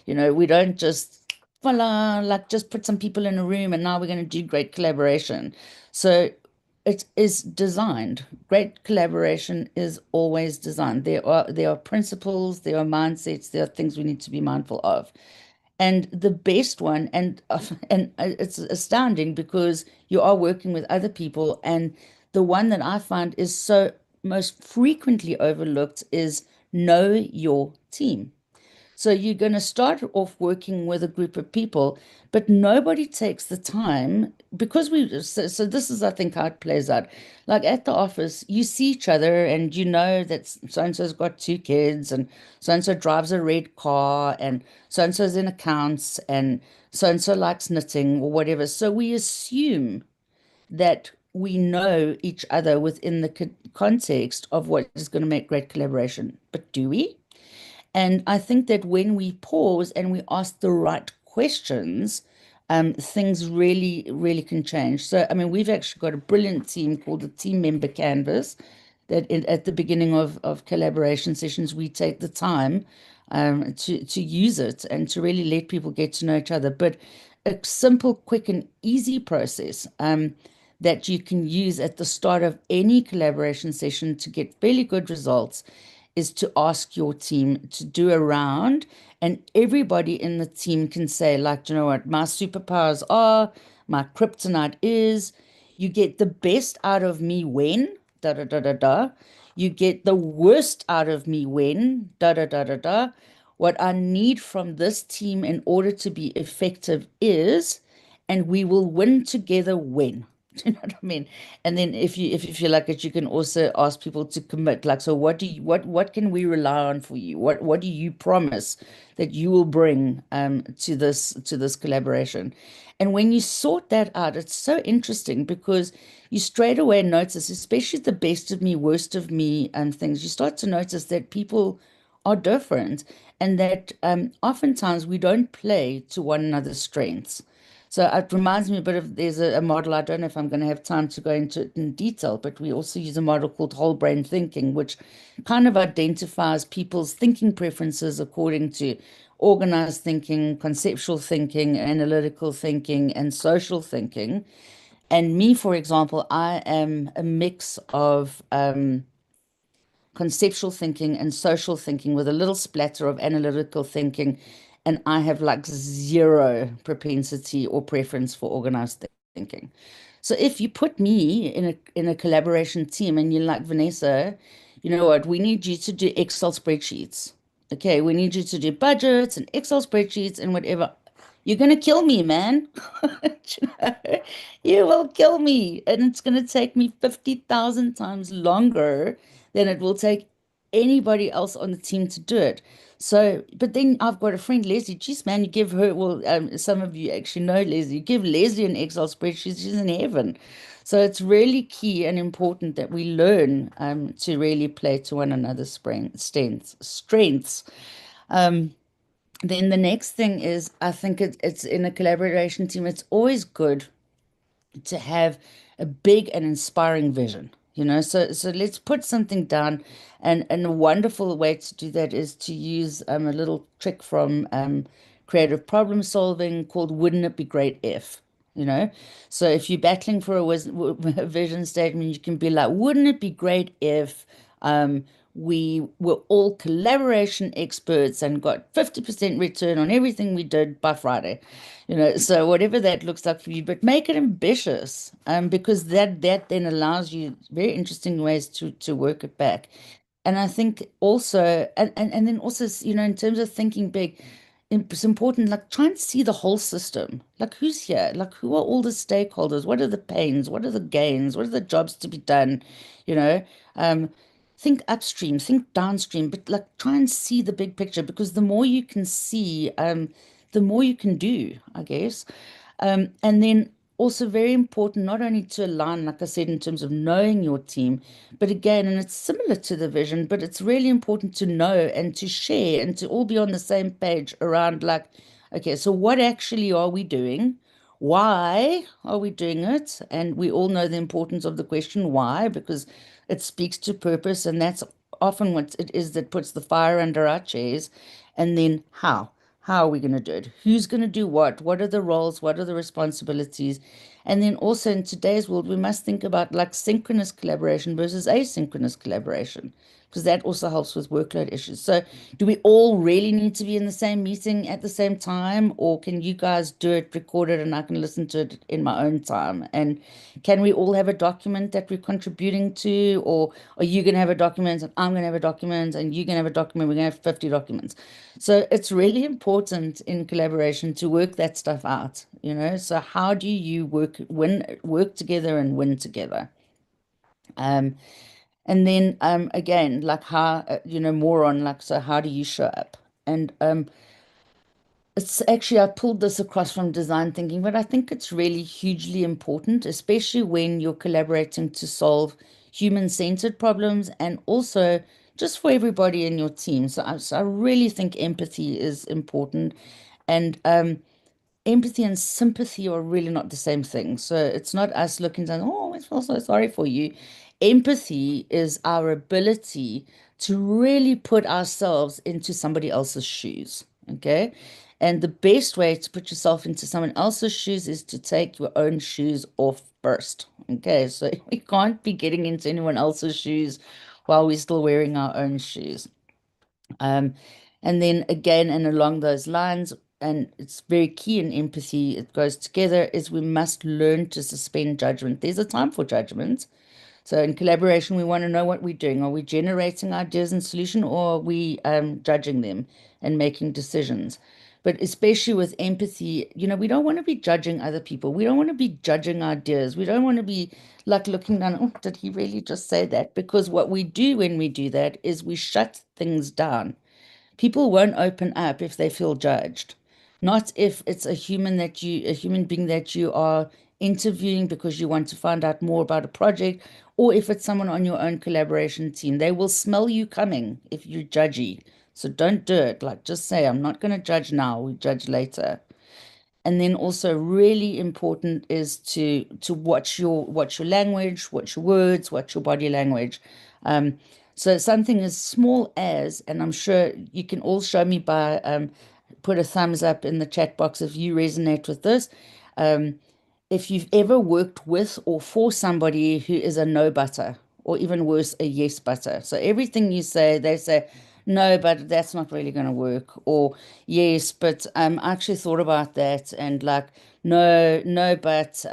C: We don't just, voila, like just put some people in a room and now we're going to do great collaboration. So it is designed. Great collaboration is always designed. There are principles, there are mindsets, there are things we need to be mindful of. And the best one, and it's astounding because you are working with other people, and the one that I find is so most frequently overlooked is know your team. So you're going to start off working with a group of people, but nobody takes the time because so this is, I think, how it plays out. Like at the office, you see each other and you know that so-and-so's got two kids and so-and-so drives a red car and so-and-so's in accounts and so-and-so likes knitting or whatever. So we assume that we know each other within the context of what is going to make great collaboration. But do we? And I think that when we pause and we ask the right questions, things really, really can change. So, I mean, we've actually got a brilliant team called the Team Member Canvas that at the beginning of collaboration sessions, we take the time to use it and to really let people get to know each other. But a simple, quick, and easy process that you can use at the start of any collaboration session to get fairly good results is to ask your team to do a round, and everybody in the team can say, like, you know what, my superpowers are, my kryptonite is, you get the best out of me when, da da da da da. You get the worst out of me when, da da da da da. What I need from this team in order to be effective is, and we will win together when. Do you know what I mean? And then if you feel like it, you can also ask people to commit. Like, so what can we rely on for you? What do you promise that you will bring to this collaboration? And when you sort that out, it's so interesting because you straight away notice, especially the best of me, worst of me, and things, you start to notice that people are different and that oftentimes we don't play to one another's strengths. So it reminds me a bit of there's a model, I don't know if I'm going to have time to go into it in detail, but we also use a model called whole brain thinking, which kind of identifies people's thinking preferences according to organized thinking, conceptual thinking, analytical thinking, and social thinking. And me, for example, I am a mix of conceptual thinking and social thinking with a little splatter of analytical thinking. And I have like zero propensity or preference for organized thinking. So if you put me in a collaboration team and you're like, Vanessa, you know what, we need you to do Excel spreadsheets. Okay, we need you to do budgets and Excel spreadsheets and whatever. You're going to kill me, man. You know, you will kill me. And it's going to take me 50,000 times longer than it will take anybody else on the team to do it. So, but then I've got a friend, Leslie. Geez, man, you give her, well, some of you actually know Leslie. You give Leslie an Excel spreadsheet, she's in heaven. So it's really key and important that we learn to really play to one another's strengths. Then the next thing is, I think it's in a collaboration team, it's always good to have a big and inspiring vision. So let's put something down, and a wonderful way to do that is to use a little trick from creative problem solving called "Wouldn't it be great if?" You know, so if you're battling for a vision statement, you can be like, "Wouldn't it be great if we were all collaboration experts and got 50% return on everything we did by Friday?" So whatever that looks like for you, but make it ambitious, because that then allows you very interesting ways to work it back. And I think also, and then also, in terms of thinking big, it's important, like try and see the whole system. Like who's here? Like who are all the stakeholders? What are the pains? What are the gains? What are the jobs to be done? You know, um, think upstream, think downstream, but like try and see the big picture, because the more you can see, the more you can do, I guess. And then also very important, not only to align, like I said, in terms of knowing your team, but again, and it's similar to the vision, but it's really important to know and to share and to all be on the same page around like, okay, so what actually are we doing? Why are we doing it? And we all know the importance of the question why, because it speaks to purpose, and that's often what it is that puts the fire under our chairs. And then how? How are we going to do it? Who's going to do what? What are the roles? What are the responsibilities? And then also in today's world, we must think about like synchronous collaboration versus asynchronous collaboration, because that also helps with workload issues. So, do we all really need to be in the same meeting at the same time, or can you guys do it recorded and I can listen to it in my own time? And can we all have a document that we're contributing to, or are you going to have a document and I'm going to have a document and you're going to have a document? We're going to have 50 documents. So, it's really important in collaboration to work that stuff out, you know? So, how do you work together and win together? Um, and then again, like how more on like, so how do you show up? And it's actually, I pulled this across from design thinking, but I think it's really hugely important, especially when you're collaborating to solve human-centered problems and also just for everybody in your team. So I really think empathy is important. And empathy and sympathy are really not the same thing. So it's not us looking down, oh, I feel so sorry for you. Empathy is our ability to really put ourselves into somebody else's shoes. Okay. And the best way to put yourself into someone else's shoes is to take your own shoes off first. Okay. So we can't be getting into anyone else's shoes while we're still wearing our own shoes. Um, and then again, and along those lines, and it's very key in empathy, it goes together, is we must learn to suspend judgment. There's a time for judgment. So in collaboration, we want to know what we're doing. Are we generating ideas and solution, or are we judging them and making decisions? But especially with empathy, we don't want to be judging other people. We don't want to be judging ideas. We don't want to be like looking down, oh, did he really just say that? Because what we do when we do that is we shut things down. People won't open up if they feel judged. Not if it's a human being that you are interviewing because you want to find out more about a project, or if it's someone on your own collaboration team. They will smell you coming if you're judgy. So don't do it. Like just say, I'm not going to judge now, we judge later. And then also really important is to watch your language, watch your words, watch your body language. Um, so something as small as, and I'm sure you can all show me by put a thumbs up in the chat box if you resonate with this. Um, if you've ever worked with or for somebody who is a no butter, or even worse, a yes butter. So everything you say, they say, no, but that's not really going to work. Or yes, but I actually thought about that and like, no, no, but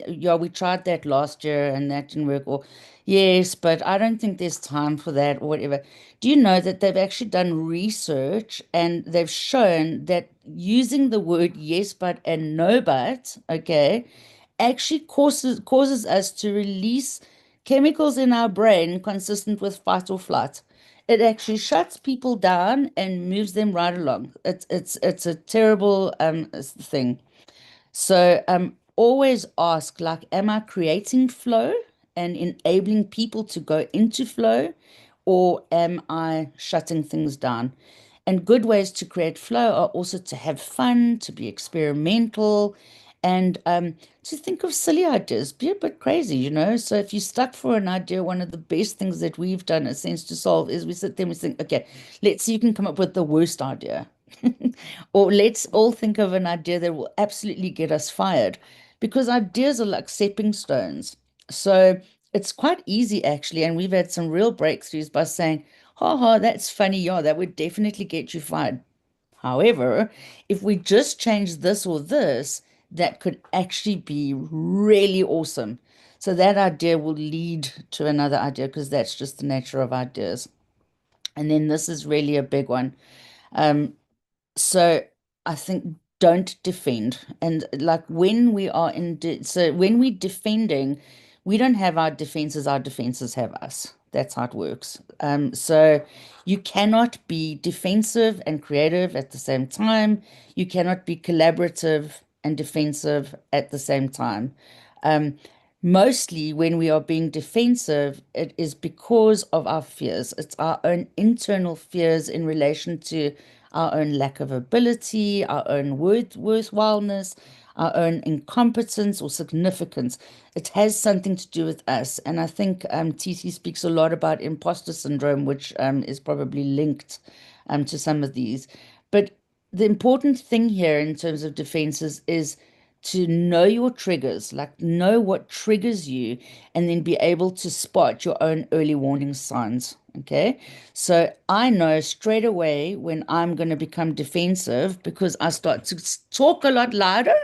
C: yeah, we tried that last year and that didn't work. Or yes, but I don't think there's time for that or whatever. Do you know that they've actually done research and they've shown that using the word yes, but and no, but, okay, actually causes us to release chemicals in our brain consistent with fight or flight. It actually shuts people down and moves them right along. It's a terrible thing. So always ask like, am I creating flow and enabling people to go into flow, or am I shutting things down? And good ways to create flow are also to have fun, to be experimental, and to think of silly ideas, be a bit crazy, you know. So if you're stuck for an idea, one of the best things that we've done at Sense to Solve is we sit there and we think, okay, let's see who can come up with the worst idea. Or let's all think of an idea that will absolutely get us fired, because ideas are like stepping stones. So it's quite easy actually. And we've had some real breakthroughs by saying, ha ha, that's funny. Yeah, that would definitely get you fired. However, if we just change this or this, that could actually be really awesome. So that idea will lead to another idea because that's just the nature of ideas. And then this is really a big one. Um, so I think don't defend. And like when we are so when we're defending, we don't have our defenses have us. That's how it works. So you cannot be defensive and creative at the same time. You cannot be collaborative and defensive at the same time. Um, Mostly when we are being defensive, it is because of our fears. It's our own internal fears in relation to our own lack of ability, our own worthwhileness, our own incompetence or significance. It has something to do with us. And I think TC speaks a lot about imposter syndrome, which is probably linked to some of these. But the important thing here in terms of defenses is to know your triggers, like know what triggers you, and then be able to spot your own early warning signs. Okay. So I know straight away when I'm going to become defensive because I start to talk a lot louder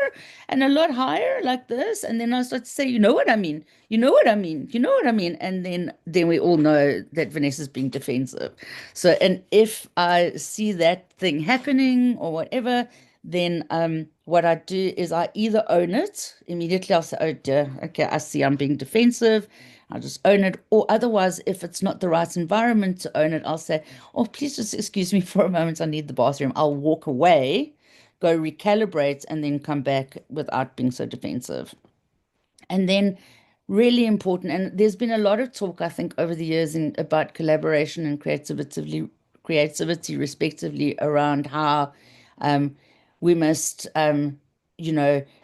C: and a lot higher like this. And then I start to say, you know what I mean? You know what I mean? You know what I mean? And then we all know that Vanessa's being defensive. So, and if I see that thing happening or whatever, then what I do is I either own it immediately. I'll say, oh dear, okay, I see I'm being defensive. I'll just own it. Or otherwise, if it's not the right environment to own it, I'll say, oh, please just excuse me for a moment. I need the bathroom. I'll walk away, go recalibrate, and then come back without being so defensive. And then really important, and there's been a lot of talk, I think, over the years about collaboration and creativity respectively around how um, we must,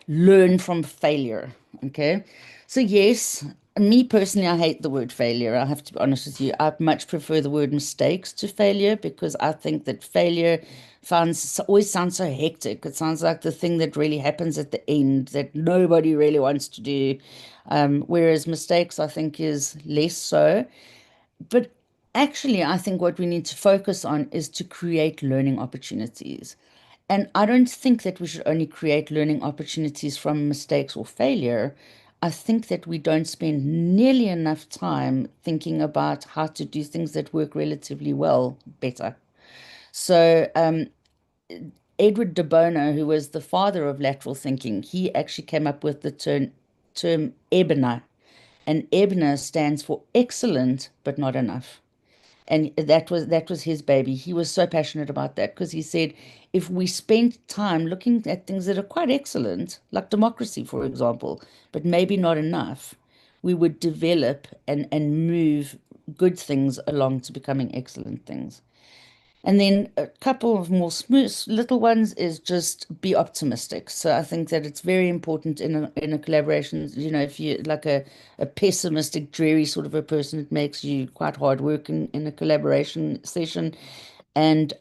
C: learn from failure. Okay. So yes, me personally, I hate the word failure. I have to be honest with you. I much prefer the word mistakes to failure because I think that failure always sounds so hectic. It sounds like the thing that really happens at the end that nobody really wants to do. Whereas mistakes, I think, is less so. But actually, I think what we need to focus on is to create learning opportunities. And I don't think that we should only create learning opportunities from mistakes or failure. I think that we don't spend nearly enough time thinking about how to do things that work relatively well better. So, Edward de Bono, who was the father of lateral thinking, he actually came up with the term EBNA. And EBNA stands for excellent but not enough. And that was his baby. He was so passionate about that because he said if we spend time looking at things that are quite excellent, like democracy, for example, but maybe not enough, we would develop and move good things along to becoming excellent things. And then a couple of more smooth little ones is just be optimistic. So I think that it's very important in a collaboration. If you like a pessimistic, dreary sort of a person, it makes you quite hard working in a collaboration session. And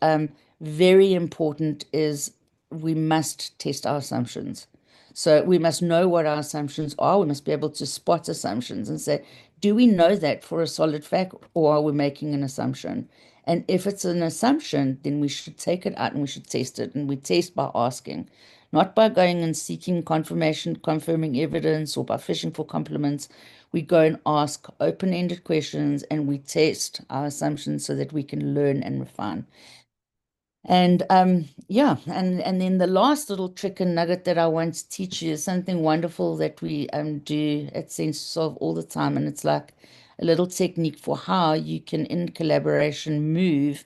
C: very important is we must test our assumptions. So we must know what our assumptions are. We must be able to spot assumptions and say, do we know that for a solid fact, or are we making an assumption? And if it's an assumption, then we should take it out and we should test it. And we test by asking, not by going and seeking confirmation, confirming evidence, or by fishing for compliments. We go and ask open-ended questions and we test our assumptions so that we can learn and refine. And yeah, and then the last little trick and nugget that I want to teach you is something wonderful that we do at Sense Solve all the time, and it's like a little technique for how you can, in collaboration, move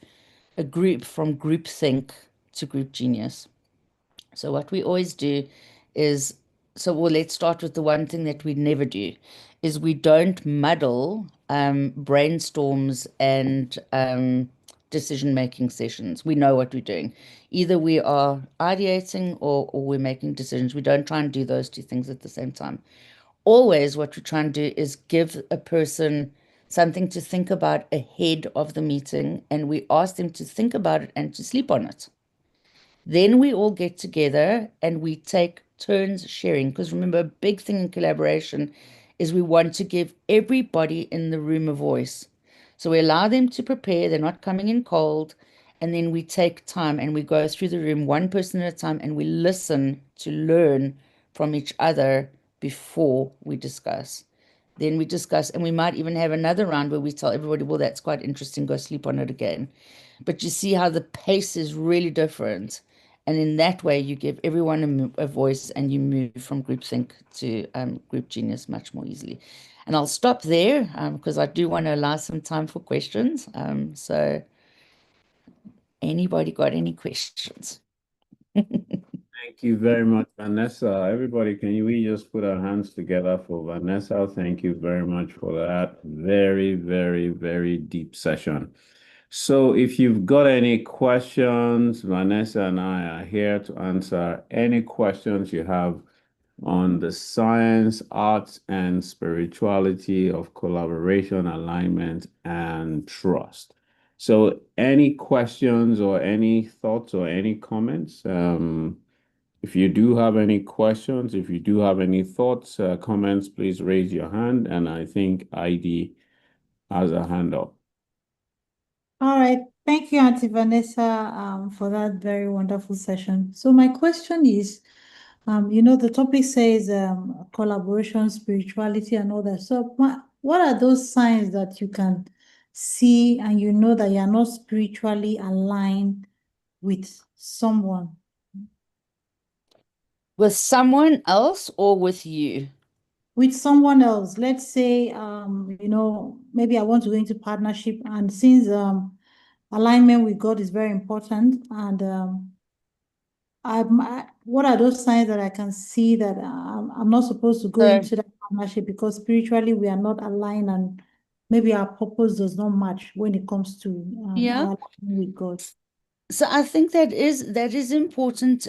C: a group from groupthink to group genius. So what we always do is, well, let's start with the one thing that we never do, is we don't muddle brainstorms and decision-making sessions. We know what we're doing. Either we are ideating or we're making decisions. We don't try and do those two things at the same time. Always what we try and do is give a person something to think about ahead of the meeting, and we ask them to think about it and to sleep on it. Then we all get together and we take turns sharing. Because remember, a big thing in collaboration is we want to give everybody in the room a voice. So we allow them to prepare, they're not coming in cold. And then we take time and we go through the room one person at a time and we listen to learn from each other before we discuss. Then we discuss, and we might even have another round where we tell everybody, well, that's quite interesting, go sleep on it again. But you see how the pace is really different. And in that way, you give everyone a voice and you move from groupthink to group genius much more easily. And I'll stop there because I do want to allow some time for questions. So anybody got any questions?
A: Thank you very much, Vanessa. Everybody, we just put our hands together for Vanessa? Thank you very much for that very, very, very deep session. So if you've got any questions, Vanessa and I are here to answer any questions you have on the science, arts, and spirituality of collaboration, alignment, and trust. So any questions or any thoughts or any comments? If you do have any questions, if you do have any thoughts, comments, please raise your hand. And I think ID has a hand up.
D: All right. Thank you, Auntie Vanessa, for that very wonderful session. So my question is, the topic says collaboration, spirituality, and all that. So what are those signs that you can see and you know that you're not spiritually aligned with someone?
C: With someone else or with you?
D: With someone else. Let's say, maybe I want to go into partnership, and since alignment with God is very important, and what are those signs that I can see that I'm not supposed to go into that partnership because spiritually we are not aligned and maybe our purpose does not match when it comes to
C: Yeah.
D: our alignment with God?
C: So I think that is important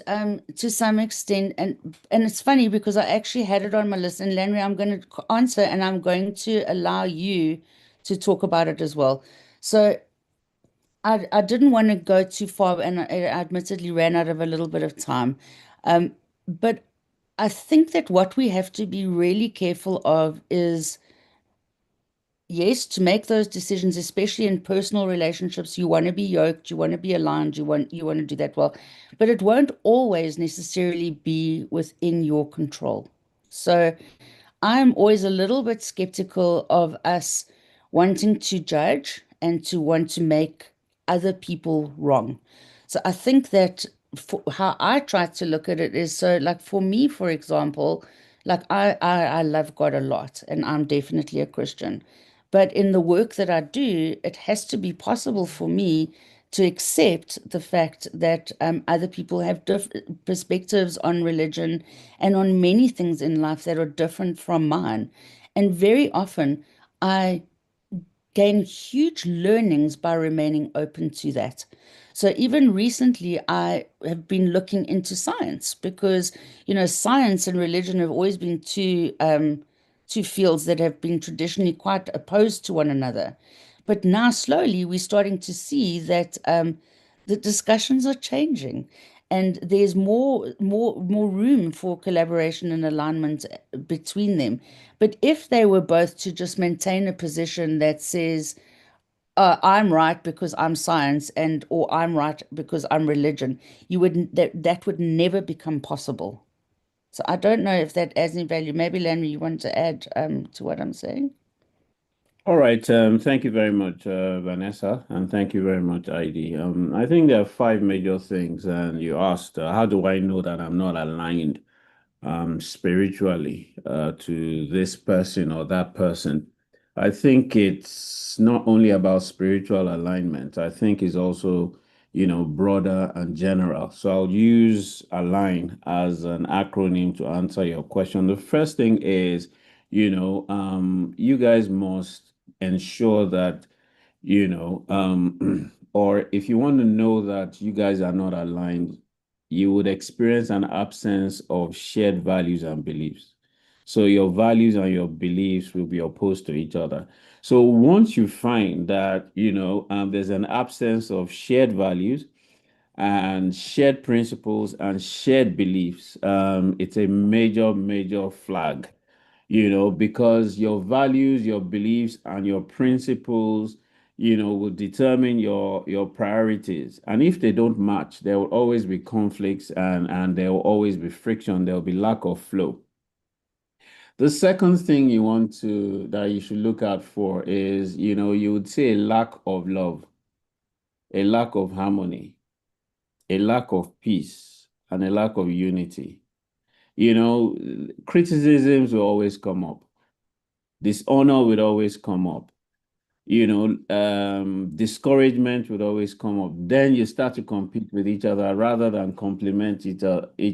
C: to some extent, and it's funny because I actually had it on my list, and Landry, I'm going to answer, and I'm going to allow you to talk about it as well. So I didn't want to go too far, and I admittedly ran out of a little bit of time, but I think that what we have to be really careful of is, yes, to make those decisions, especially in personal relationships, you want to be yoked, you want to be aligned, you want to do that well, but it won't always necessarily be within your control. So I'm always a little bit skeptical of us wanting to judge and to want to make other people wrong. So I think that how I try to look at it is, so like for me, for example, like I love God a lot and I'm definitely a Christian. But in the work that I do, it has to be possible for me to accept the fact that other people have different perspectives on religion and on many things in life that are different from mine. And very often, I gain huge learnings by remaining open to that. So even recently, I have been looking into science because, science and religion have always been two fields that have been traditionally quite opposed to one another. But now slowly we're starting to see that the discussions are changing and there's more room for collaboration and alignment between them. But if they were both to just maintain a position that says, I'm right because I'm science and or I'm right because I'm religion, that would never become possible. So I don't know if that adds any value. Maybe Landry, you want to add to what I'm saying?
A: All right. Thank you very much, Vanessa, and thank you very much, ID. I think there are five major things, and you asked, how do I know that I'm not aligned spiritually to this person or that person? I think it's not only about spiritual alignment. I think it's also, broader and general. So I'll use align as an acronym to answer your question. The first thing is, you guys must ensure that, or if you want to know that you guys are not aligned, you would experience an absence of shared values and beliefs. So your values and your beliefs will be opposed to each other. So once you find that, there's an absence of shared values and shared principles and shared beliefs, it's a major, major flag, because your values, your beliefs, and your principles, will determine your priorities. And if they don't match, there will always be conflicts and there will always be friction. There will be lack of flow. The second thing that you should look out for is, you would say a lack of love, a lack of harmony, a lack of peace, and a lack of unity. You know, criticisms will always come up. Dishonor will always come up. You know, discouragement would always come up. Then you start to compete with each other rather than complement each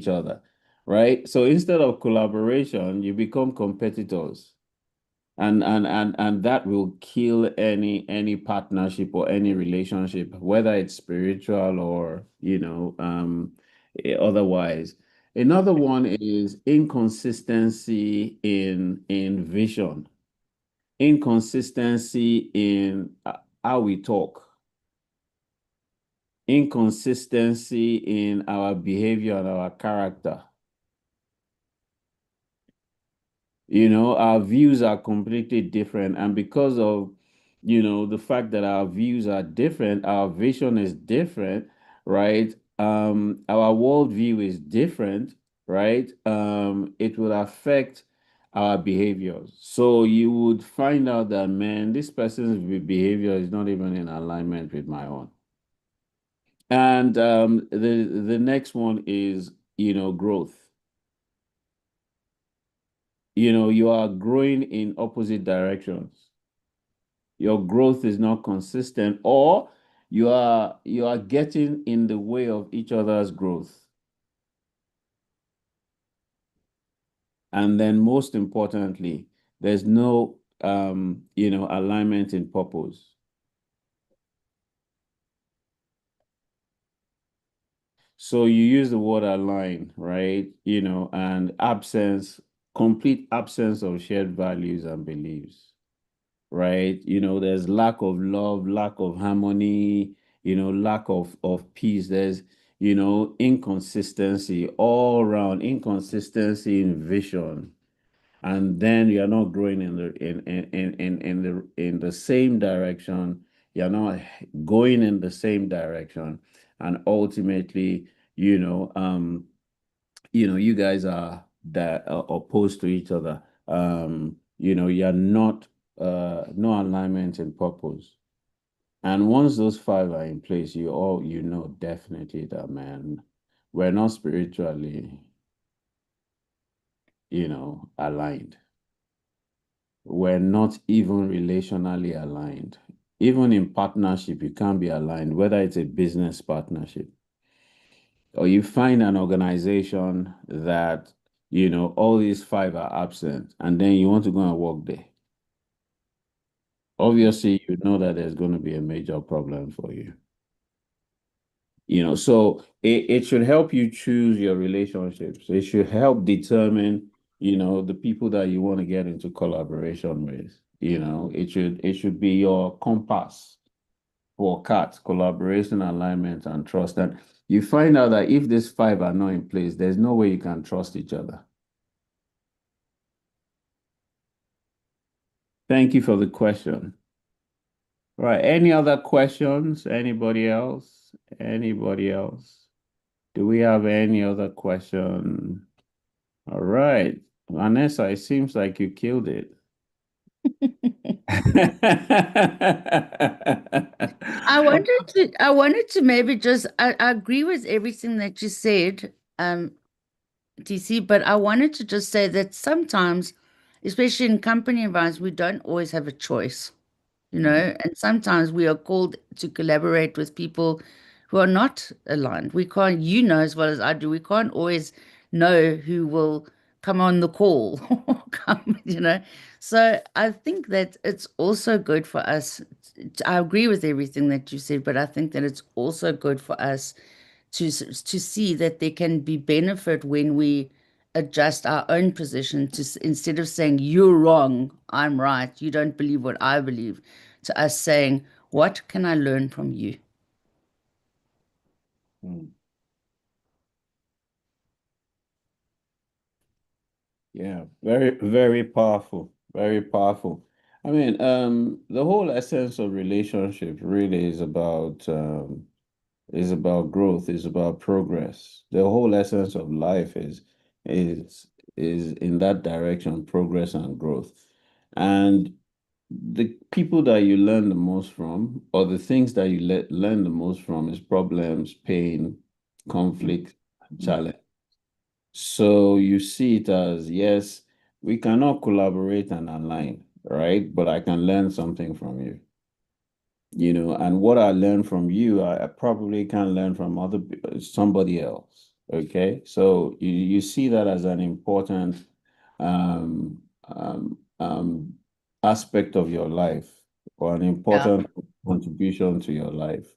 A: other, right? So instead of collaboration, you become competitors, and that will kill any partnership or any relationship, whether it's spiritual or otherwise. Another one is inconsistency in vision, inconsistency in how we talk, inconsistency in our behavior and our character. You know, our views are completely different. And because of, the fact that our views are different, our vision is different, right? Our worldview is different, right? It will affect our behaviors. So you would find out that, man, this person's behavior is not even in alignment with my own. And the next one is, growth. You are growing in opposite directions. Your growth is not consistent, or you are getting in the way of each other's growth. And then most importantly, there's no alignment in purpose. So you use the word align, right? And complete absence of shared values and beliefs, right? There's lack of love, lack of harmony, lack of peace. There's, inconsistency all around, inconsistency in vision. And then you're not growing in the same direction. You're not going in the same direction. And ultimately, you guys are that opposed to each other. You're not no alignment in purpose. And once those five are in place, you know definitely that, man, we're not spiritually, aligned. We're not even relationally aligned. Even in partnership, you can't be aligned, whether it's a business partnership or you find an organization that, all these five are absent, and then you want to go and work there. Obviously, you know that there's going to be a major problem for you. So it should help you choose your relationships. It should help determine, the people that you want to get into collaboration with. It should be your compass for CAT, collaboration, alignment, and trust. And you find out that if these five are not in place, there's no way you can trust each other. Thank you for the question. All right. Any other questions? Anybody else? Anybody else? Do we have any other question? All right. Vanessa, it seems like you killed it.
C: I wanted to maybe just I agree with everything that you said, DC, but I wanted to just say that sometimes, especially in company environments, we don't always have a choice, and sometimes we are called to collaborate with people who are not aligned. We can't, as well as I do, we can't always know who will come on the call or come. So I think that it's also good for us. I agree with everything that you said, but I think that it's also good for us to see that there can be benefit when we adjust our own position instead of saying you're wrong, I'm right, you don't believe what I believe, to us saying, what can I learn from you?
A: Yeah, very, very powerful. Very powerful. I mean, the whole essence of relationship really is about growth, is about progress. The whole essence of life is is in that direction, progress and growth. And the people that you learn the most from, or the things that you learn the most from, is problems, pain, conflict, and challenge. So you see it as, yes, we cannot collaborate and align, right? But I can learn something from you, and what I learn from you, I probably can learn from somebody else. Okay. So you see that as an important um, um, um, aspect of your life, or an
C: Yeah.
A: important contribution to your life.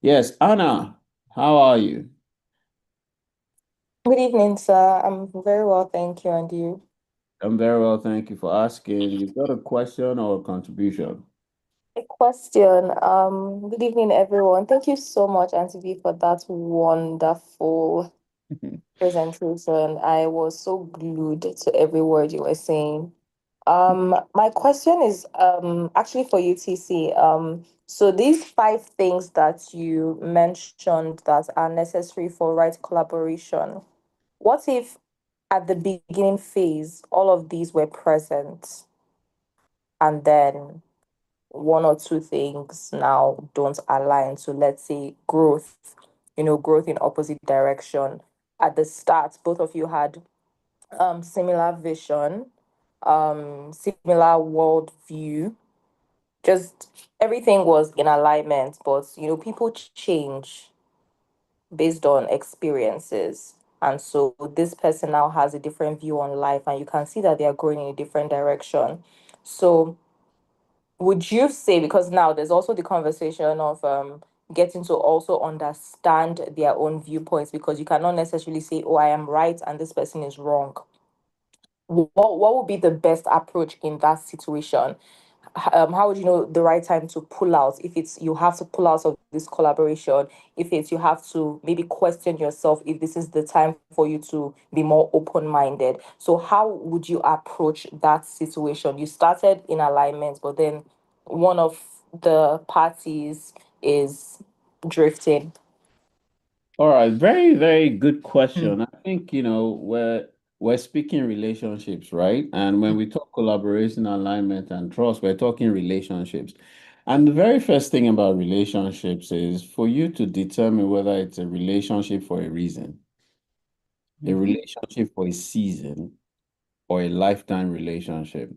A: Yes, Anna, how are you?
E: Good evening, sir. I'm very well, thank you. And you?
A: I'm very well, thank you for asking. You've got a question or a contribution?
E: A question. Good evening, everyone. Thank you so much, Auntie V, for that wonderful presentation. I was so glued to every word you were saying. My question is actually for you, TC. So these five things that you mentioned that are necessary for right collaboration, what if at the beginning phase all of these were present and then one or two things now don't align? So let's say growth, growth in opposite direction. At the start, both of you had similar vision, similar world view, just everything was in alignment, but people change based on experiences. And so this person now has a different view on life, and you can see that they are going in a different direction. So would you say, because now there's also the conversation of getting to also understand their own viewpoints, because you cannot necessarily say, oh, I am right and this person is wrong. What would be the best approach in that situation? How would you know the right time to pull out? If it's you have to pull out of this collaboration, if it's you have to maybe question yourself if this is the time for you to be more open-minded. So how would you approach that situation? You started in alignment, but then one of the parties is drifting.
A: All right, very, very good
C: Mm,
A: question. I think, we're speaking relationships, right? And when
C: mm,
A: we talk collaboration, alignment, and trust, we're talking relationships. And the very first thing about relationships is for you to determine whether it's a relationship for a reason, a
C: mm,
A: relationship for a season, or a lifetime relationship.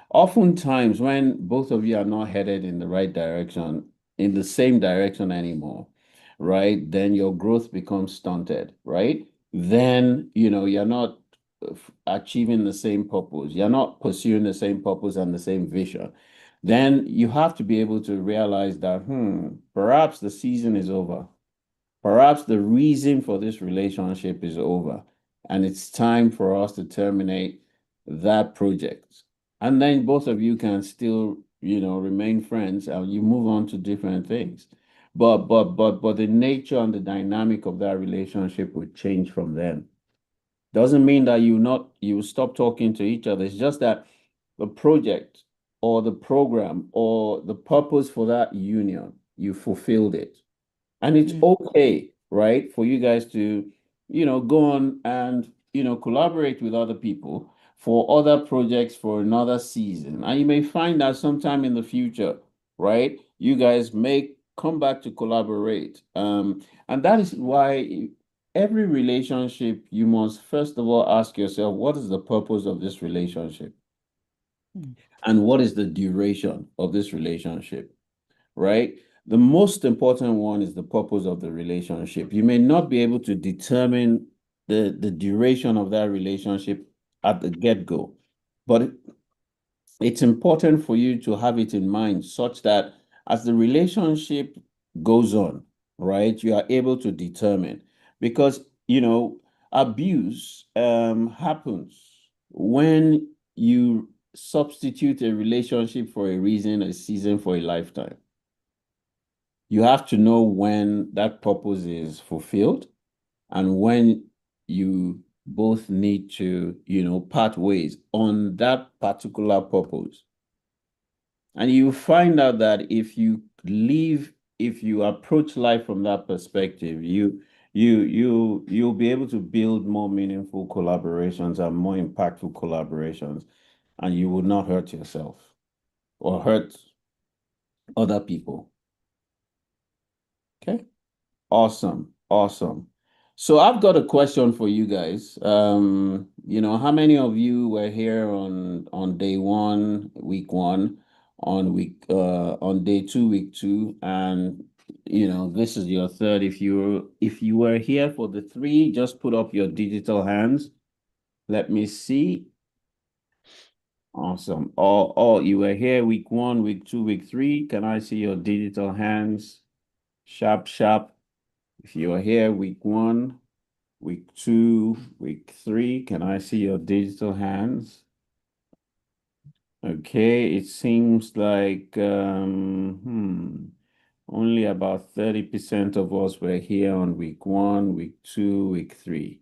A: Oftentimes, when both of you are not headed in the right direction, in the same direction anymore, right, then your growth becomes stunted, right? Then, you're not achieving the same purpose, you're not pursuing the same purpose and the same vision. Then you have to be able to realize that, perhaps the season is over. Perhaps the reason for this relationship is over, and it's time for us to terminate that project. And then both of you can still, remain friends and you move on to different things. But the nature and the dynamic of that relationship will change from then. Doesn't mean that you will stop talking to each other. It's just that the project or the program or the purpose for that union, you fulfilled it. And it's
C: mm,
A: okay, right, for you guys to, go on and, collaborate with other people for other projects for another season. And you may find that sometime in the future, right, you guys may come back to collaborate. And that is why every relationship, you must first of all ask yourself, what is the purpose of this relationship?
C: mm,
A: And what is the duration of this relationship? Right? The most important one is the purpose of the relationship. You may not be able to determine the duration of that relationship at the get-go, but it's important for you to have it in mind such that as the relationship goes on, right, you are able to determine because, abuse happens when you substitute a relationship for a reason, a season for a lifetime. You have to know when that purpose is fulfilled and when you both need to, part ways on that particular purpose. And you find out that if you approach life from that perspective, you'll be able to build more meaningful collaborations and more impactful collaborations, and you will not hurt yourself or hurt other people. Okay. Awesome. Awesome. So I've got a question for you guys. How many of you were here on day one, week one, on day two, week two, and this is your third. If you were here for the three, just put up your digital hands. Let me see. Awesome. All you were here week one, week two, week three. Can I see your digital hands? Sharp, sharp. If you are here week one, week two, week three, can I see your digital hands? Okay, it seems like only about 30% of us were here on week one, week two, week three.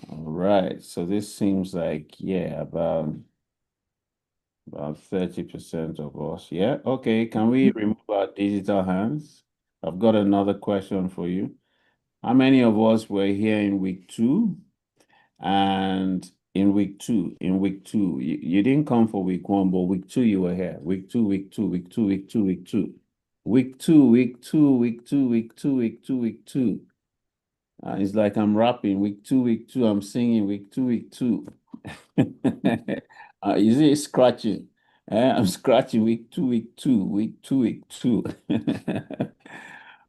A: All right, so this seems like, yeah, about 30% of us. Yeah, okay, can we remove our digital hands? I've got another question for you. How many of us were here in week two? And in week two, you didn't come for week one, but week two you were here. Week two, week two, week two, week two, week two. Week two, week two, week two, week two, week two, week two. It's like I'm rapping. Week two, week two, I'm singing. Week two, week two. You see, it's scratching. I'm scratching week two, week two, week two, week two.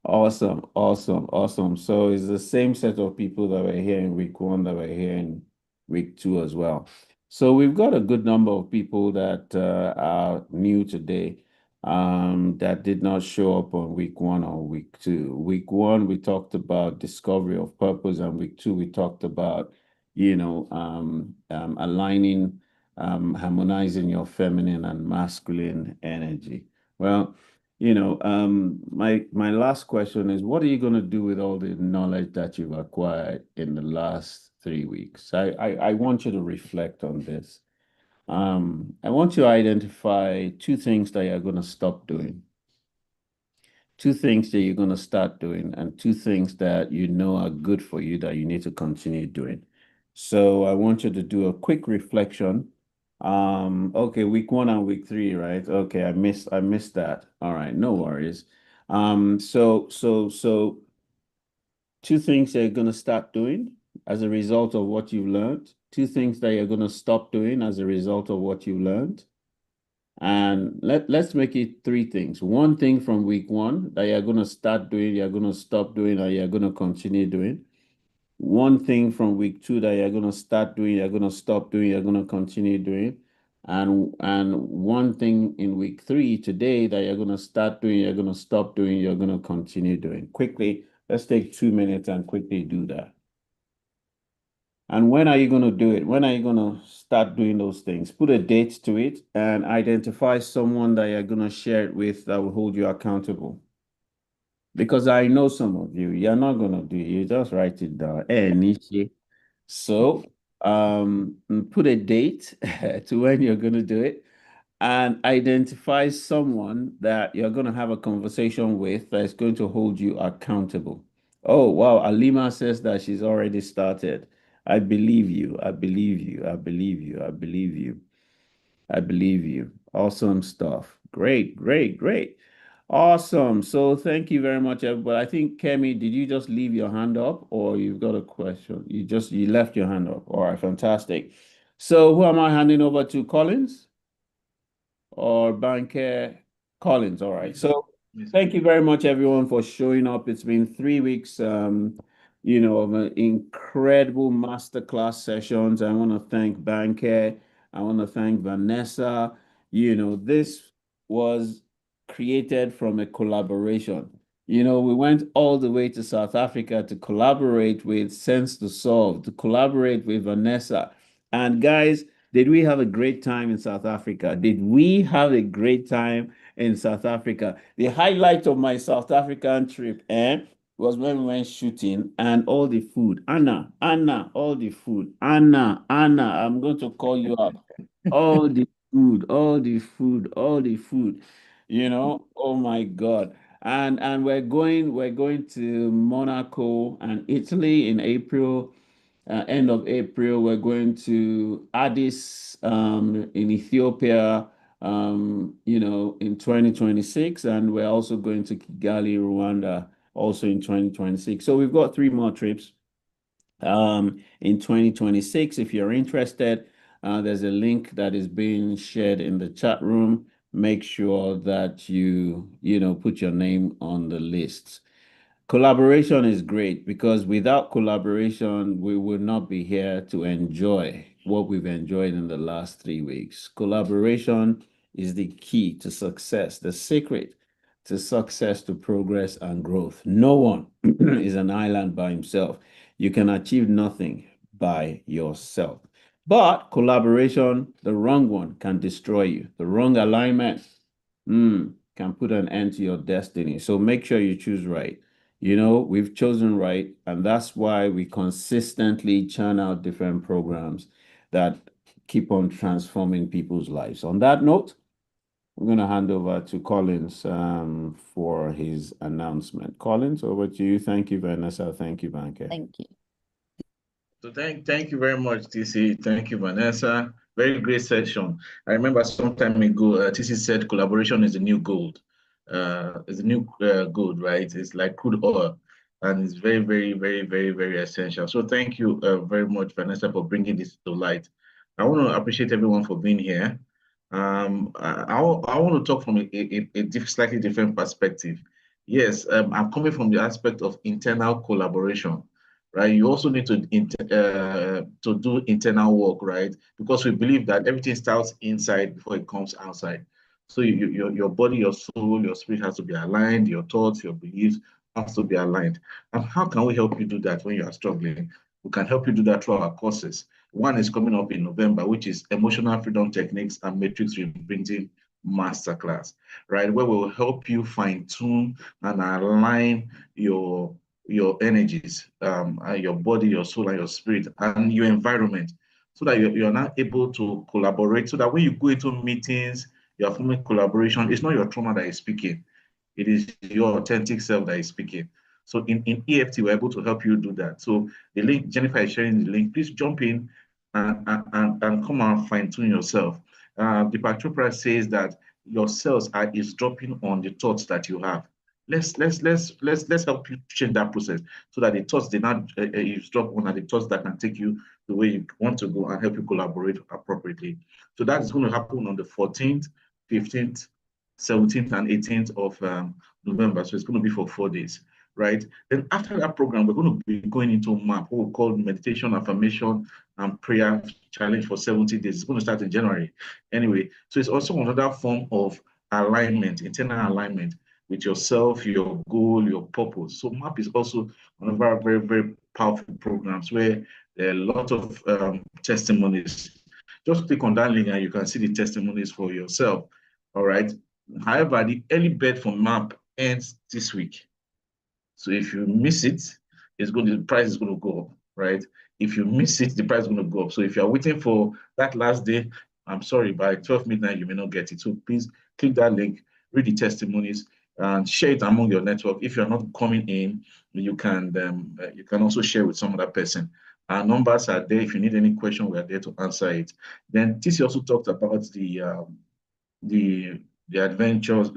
A: Awesome, awesome, awesome. So it's the same set of people that were here in week one that were here in week two as well. So we've got a good number of people that are new today that did not show up on week one or week two. Week one, we talked about discovery of purpose, and week two, we talked about, aligning, harmonizing your feminine and masculine energy. Well, my last question is, what are you going to do with all the knowledge that you've acquired in the last 3 weeks? I want you to reflect on this. I want you to identify two things that you're going to stop doing, two things that you're going to start doing, and two things that you know are good for you that you need to continue doing. So I want you to do a quick reflection. Okay, week one and week three, right? Okay, I missed that. All right, no worries. So two things that you're gonna start doing as a result of what you've learned, two things that you're gonna stop doing as a result of what you learned. And let's make it three things. One thing from week one that you're gonna start doing, you're gonna stop doing, or you're gonna continue doing. One thing from week two that you're going to start doing, you're going to stop doing, you're going to continue doing. And one thing in week three today that you're going to start doing, you're going to stop doing, you're going to continue doing. Quickly, let's take 2 minutes and quickly do that. And when are you going to do it? When are you going to start doing those things? Put a date to it and identify someone that you're going to share it with that will hold you accountable. Because I know some of you, you're not going to do it. You just write it down. Nishi. So put a date to when you're going to do it and identify someone that you're going to have a conversation with that is going to hold you accountable. Oh, wow. Alima says that she's already started. I believe you. I believe you. I believe you. I believe you. I believe you. Awesome stuff. Great, great, great. Awesome. So thank you very much, everybody. I think Kemi, did you just leave your hand up or you've got a question? You left your hand up. All right, fantastic. So who am I handing over to? Collins or Banker? Collins. All right. So thank you very much, everyone, for showing up. It's been 3 weeks, of an incredible masterclass sessions. I want to thank Banker. I want to thank Vanessa. This was created from a collaboration. We went all the way to South Africa to collaborate with Sense to Solve, to collaborate with Vanessa. And guys, did we have a great time in South Africa? Did we have a great time in South Africa? The highlight of my South African trip, was when we went shooting and all the food. Anna, all the food. Anna, I'm going to call you up. All the food, all the food, all the food. Oh my God. And we're going to Monaco and Italy in April. End of April, we're going to Addis in Ethiopia, in 2026, and we're also going to Kigali, Rwanda, also in 2026. So we've got 3 more trips. in 2026. If you're interested, there's a link that is being shared in the chat room. Make sure that you put your name on the list. Collaboration is great because without collaboration, we will not be here to enjoy what we've enjoyed in the last 3 weeks. Collaboration is the key to success, the secret to success, to progress and growth. No one is an island by himself. You can achieve nothing by yourself. But collaboration, the wrong one, can destroy you. The wrong alignment can put an end to your destiny. So make sure you choose right. We've chosen right, and that's why we consistently churn out different programs that keep on transforming people's lives. On that note, we're going to hand over to Collins for his announcement. Collins, over to you. Thank you, Vanessa. Thank you, Banke.
C: Thank you.
F: So thank you very much, TC. Thank you, Vanessa. Very great session. I remember some time ago, TC said collaboration is the new gold. It's the new gold, right? It's like crude oil, and it's very, very, very, very, very essential. So thank you very much, Vanessa, for bringing this to light. I want to appreciate everyone for being here. I want to talk from a slightly different perspective. Yes, I'm coming from the aspect of internal collaboration, right? You also need to do internal work, right? Because we believe that everything starts inside before it comes outside. So your body, your soul, your spirit has to be aligned. Your thoughts, your beliefs has to be aligned. And how can we help you do that when you are struggling? We can help you do that through our courses. One is coming up in November, which is Emotional Freedom Techniques and Matrix Reprinting Masterclass, right? Where we'll help you fine-tune and align your energies, your body, your soul, and your spirit, and your environment, so that you're now able to collaborate, so that when you go into meetings, you're forming collaboration. It's not your trauma that is speaking. It is your authentic self that is speaking. So in EFT, we're able to help you do that. So the link, Jennifer is sharing the link. Please jump in and come and fine-tune yourself. Deepak Chopra says that your cells are eavesdropping on the thoughts that you have. Let's help you change that process, so that the thoughts they not eavesdrop on are the thoughts that can take you the way you want to go and help you collaborate appropriately. So that is going to happen on the 14th, 15th, 17th, and 18th of November. So it's going to be for 4 days, right? Then after that program, we're going to be going into MAP, what we call Meditation, Affirmation, and Prayer Challenge for 70 days. It's going to start in January. Anyway, so it's also another form of alignment, internal alignment with yourself, your goal, your purpose. So MAP is also one of our very, very powerful programs where there are a lot of testimonies. Just click on that link and you can see the testimonies for yourself. All right. However, the early bird for MAP ends this week. So if you miss it, the price is going to go up, right? If you miss it, the price is going to go up. So if you're waiting for that last day, I'm sorry, by 12 midnight, you may not get it. So please click that link, read the testimonies, and share it among your network. If you're not coming in, you can also share with some other person. Our numbers are there. If you need any question, we are there to answer it. Then TC also talked about the adventures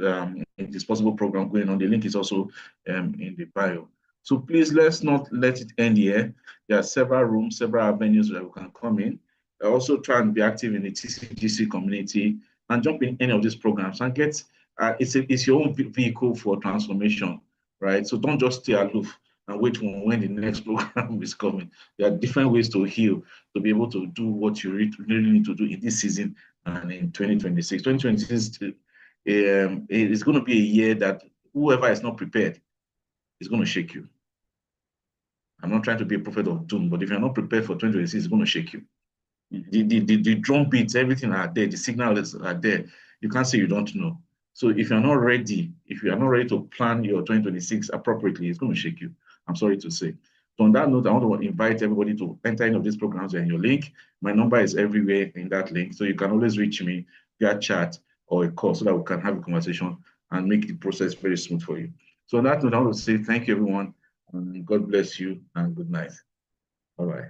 F: in this possible program going on. The link is also in the bio. So please, let's not let it end here. There are several rooms, several avenues where we can come in. Also try and be active in the TCGC community and jump in any of these programs and get, it's your own vehicle for transformation, right? So don't just stay aloof and wait when the next program is coming. There are different ways to heal, to be able to do what you really need to do in this season and in 2026. 2026 is going to be a year that whoever is not prepared is going to shake you. I'm not trying to be a prophet of doom, but if you're not prepared for 2026, it's going to shake you. The drum beats, everything are there, the signals are there. You can't say you don't know. So if you're not ready, to plan your 2026 appropriately, it's going to shake you. I'm sorry to say. So on that note, I want to invite everybody to enter any of these programs in your link. My number is everywhere in that link, so you can always reach me via chat or a call, so that we can have a conversation and make the process very smooth for you. So on that note, I want to say thank you, everyone, and God bless you, and good night. Bye-bye.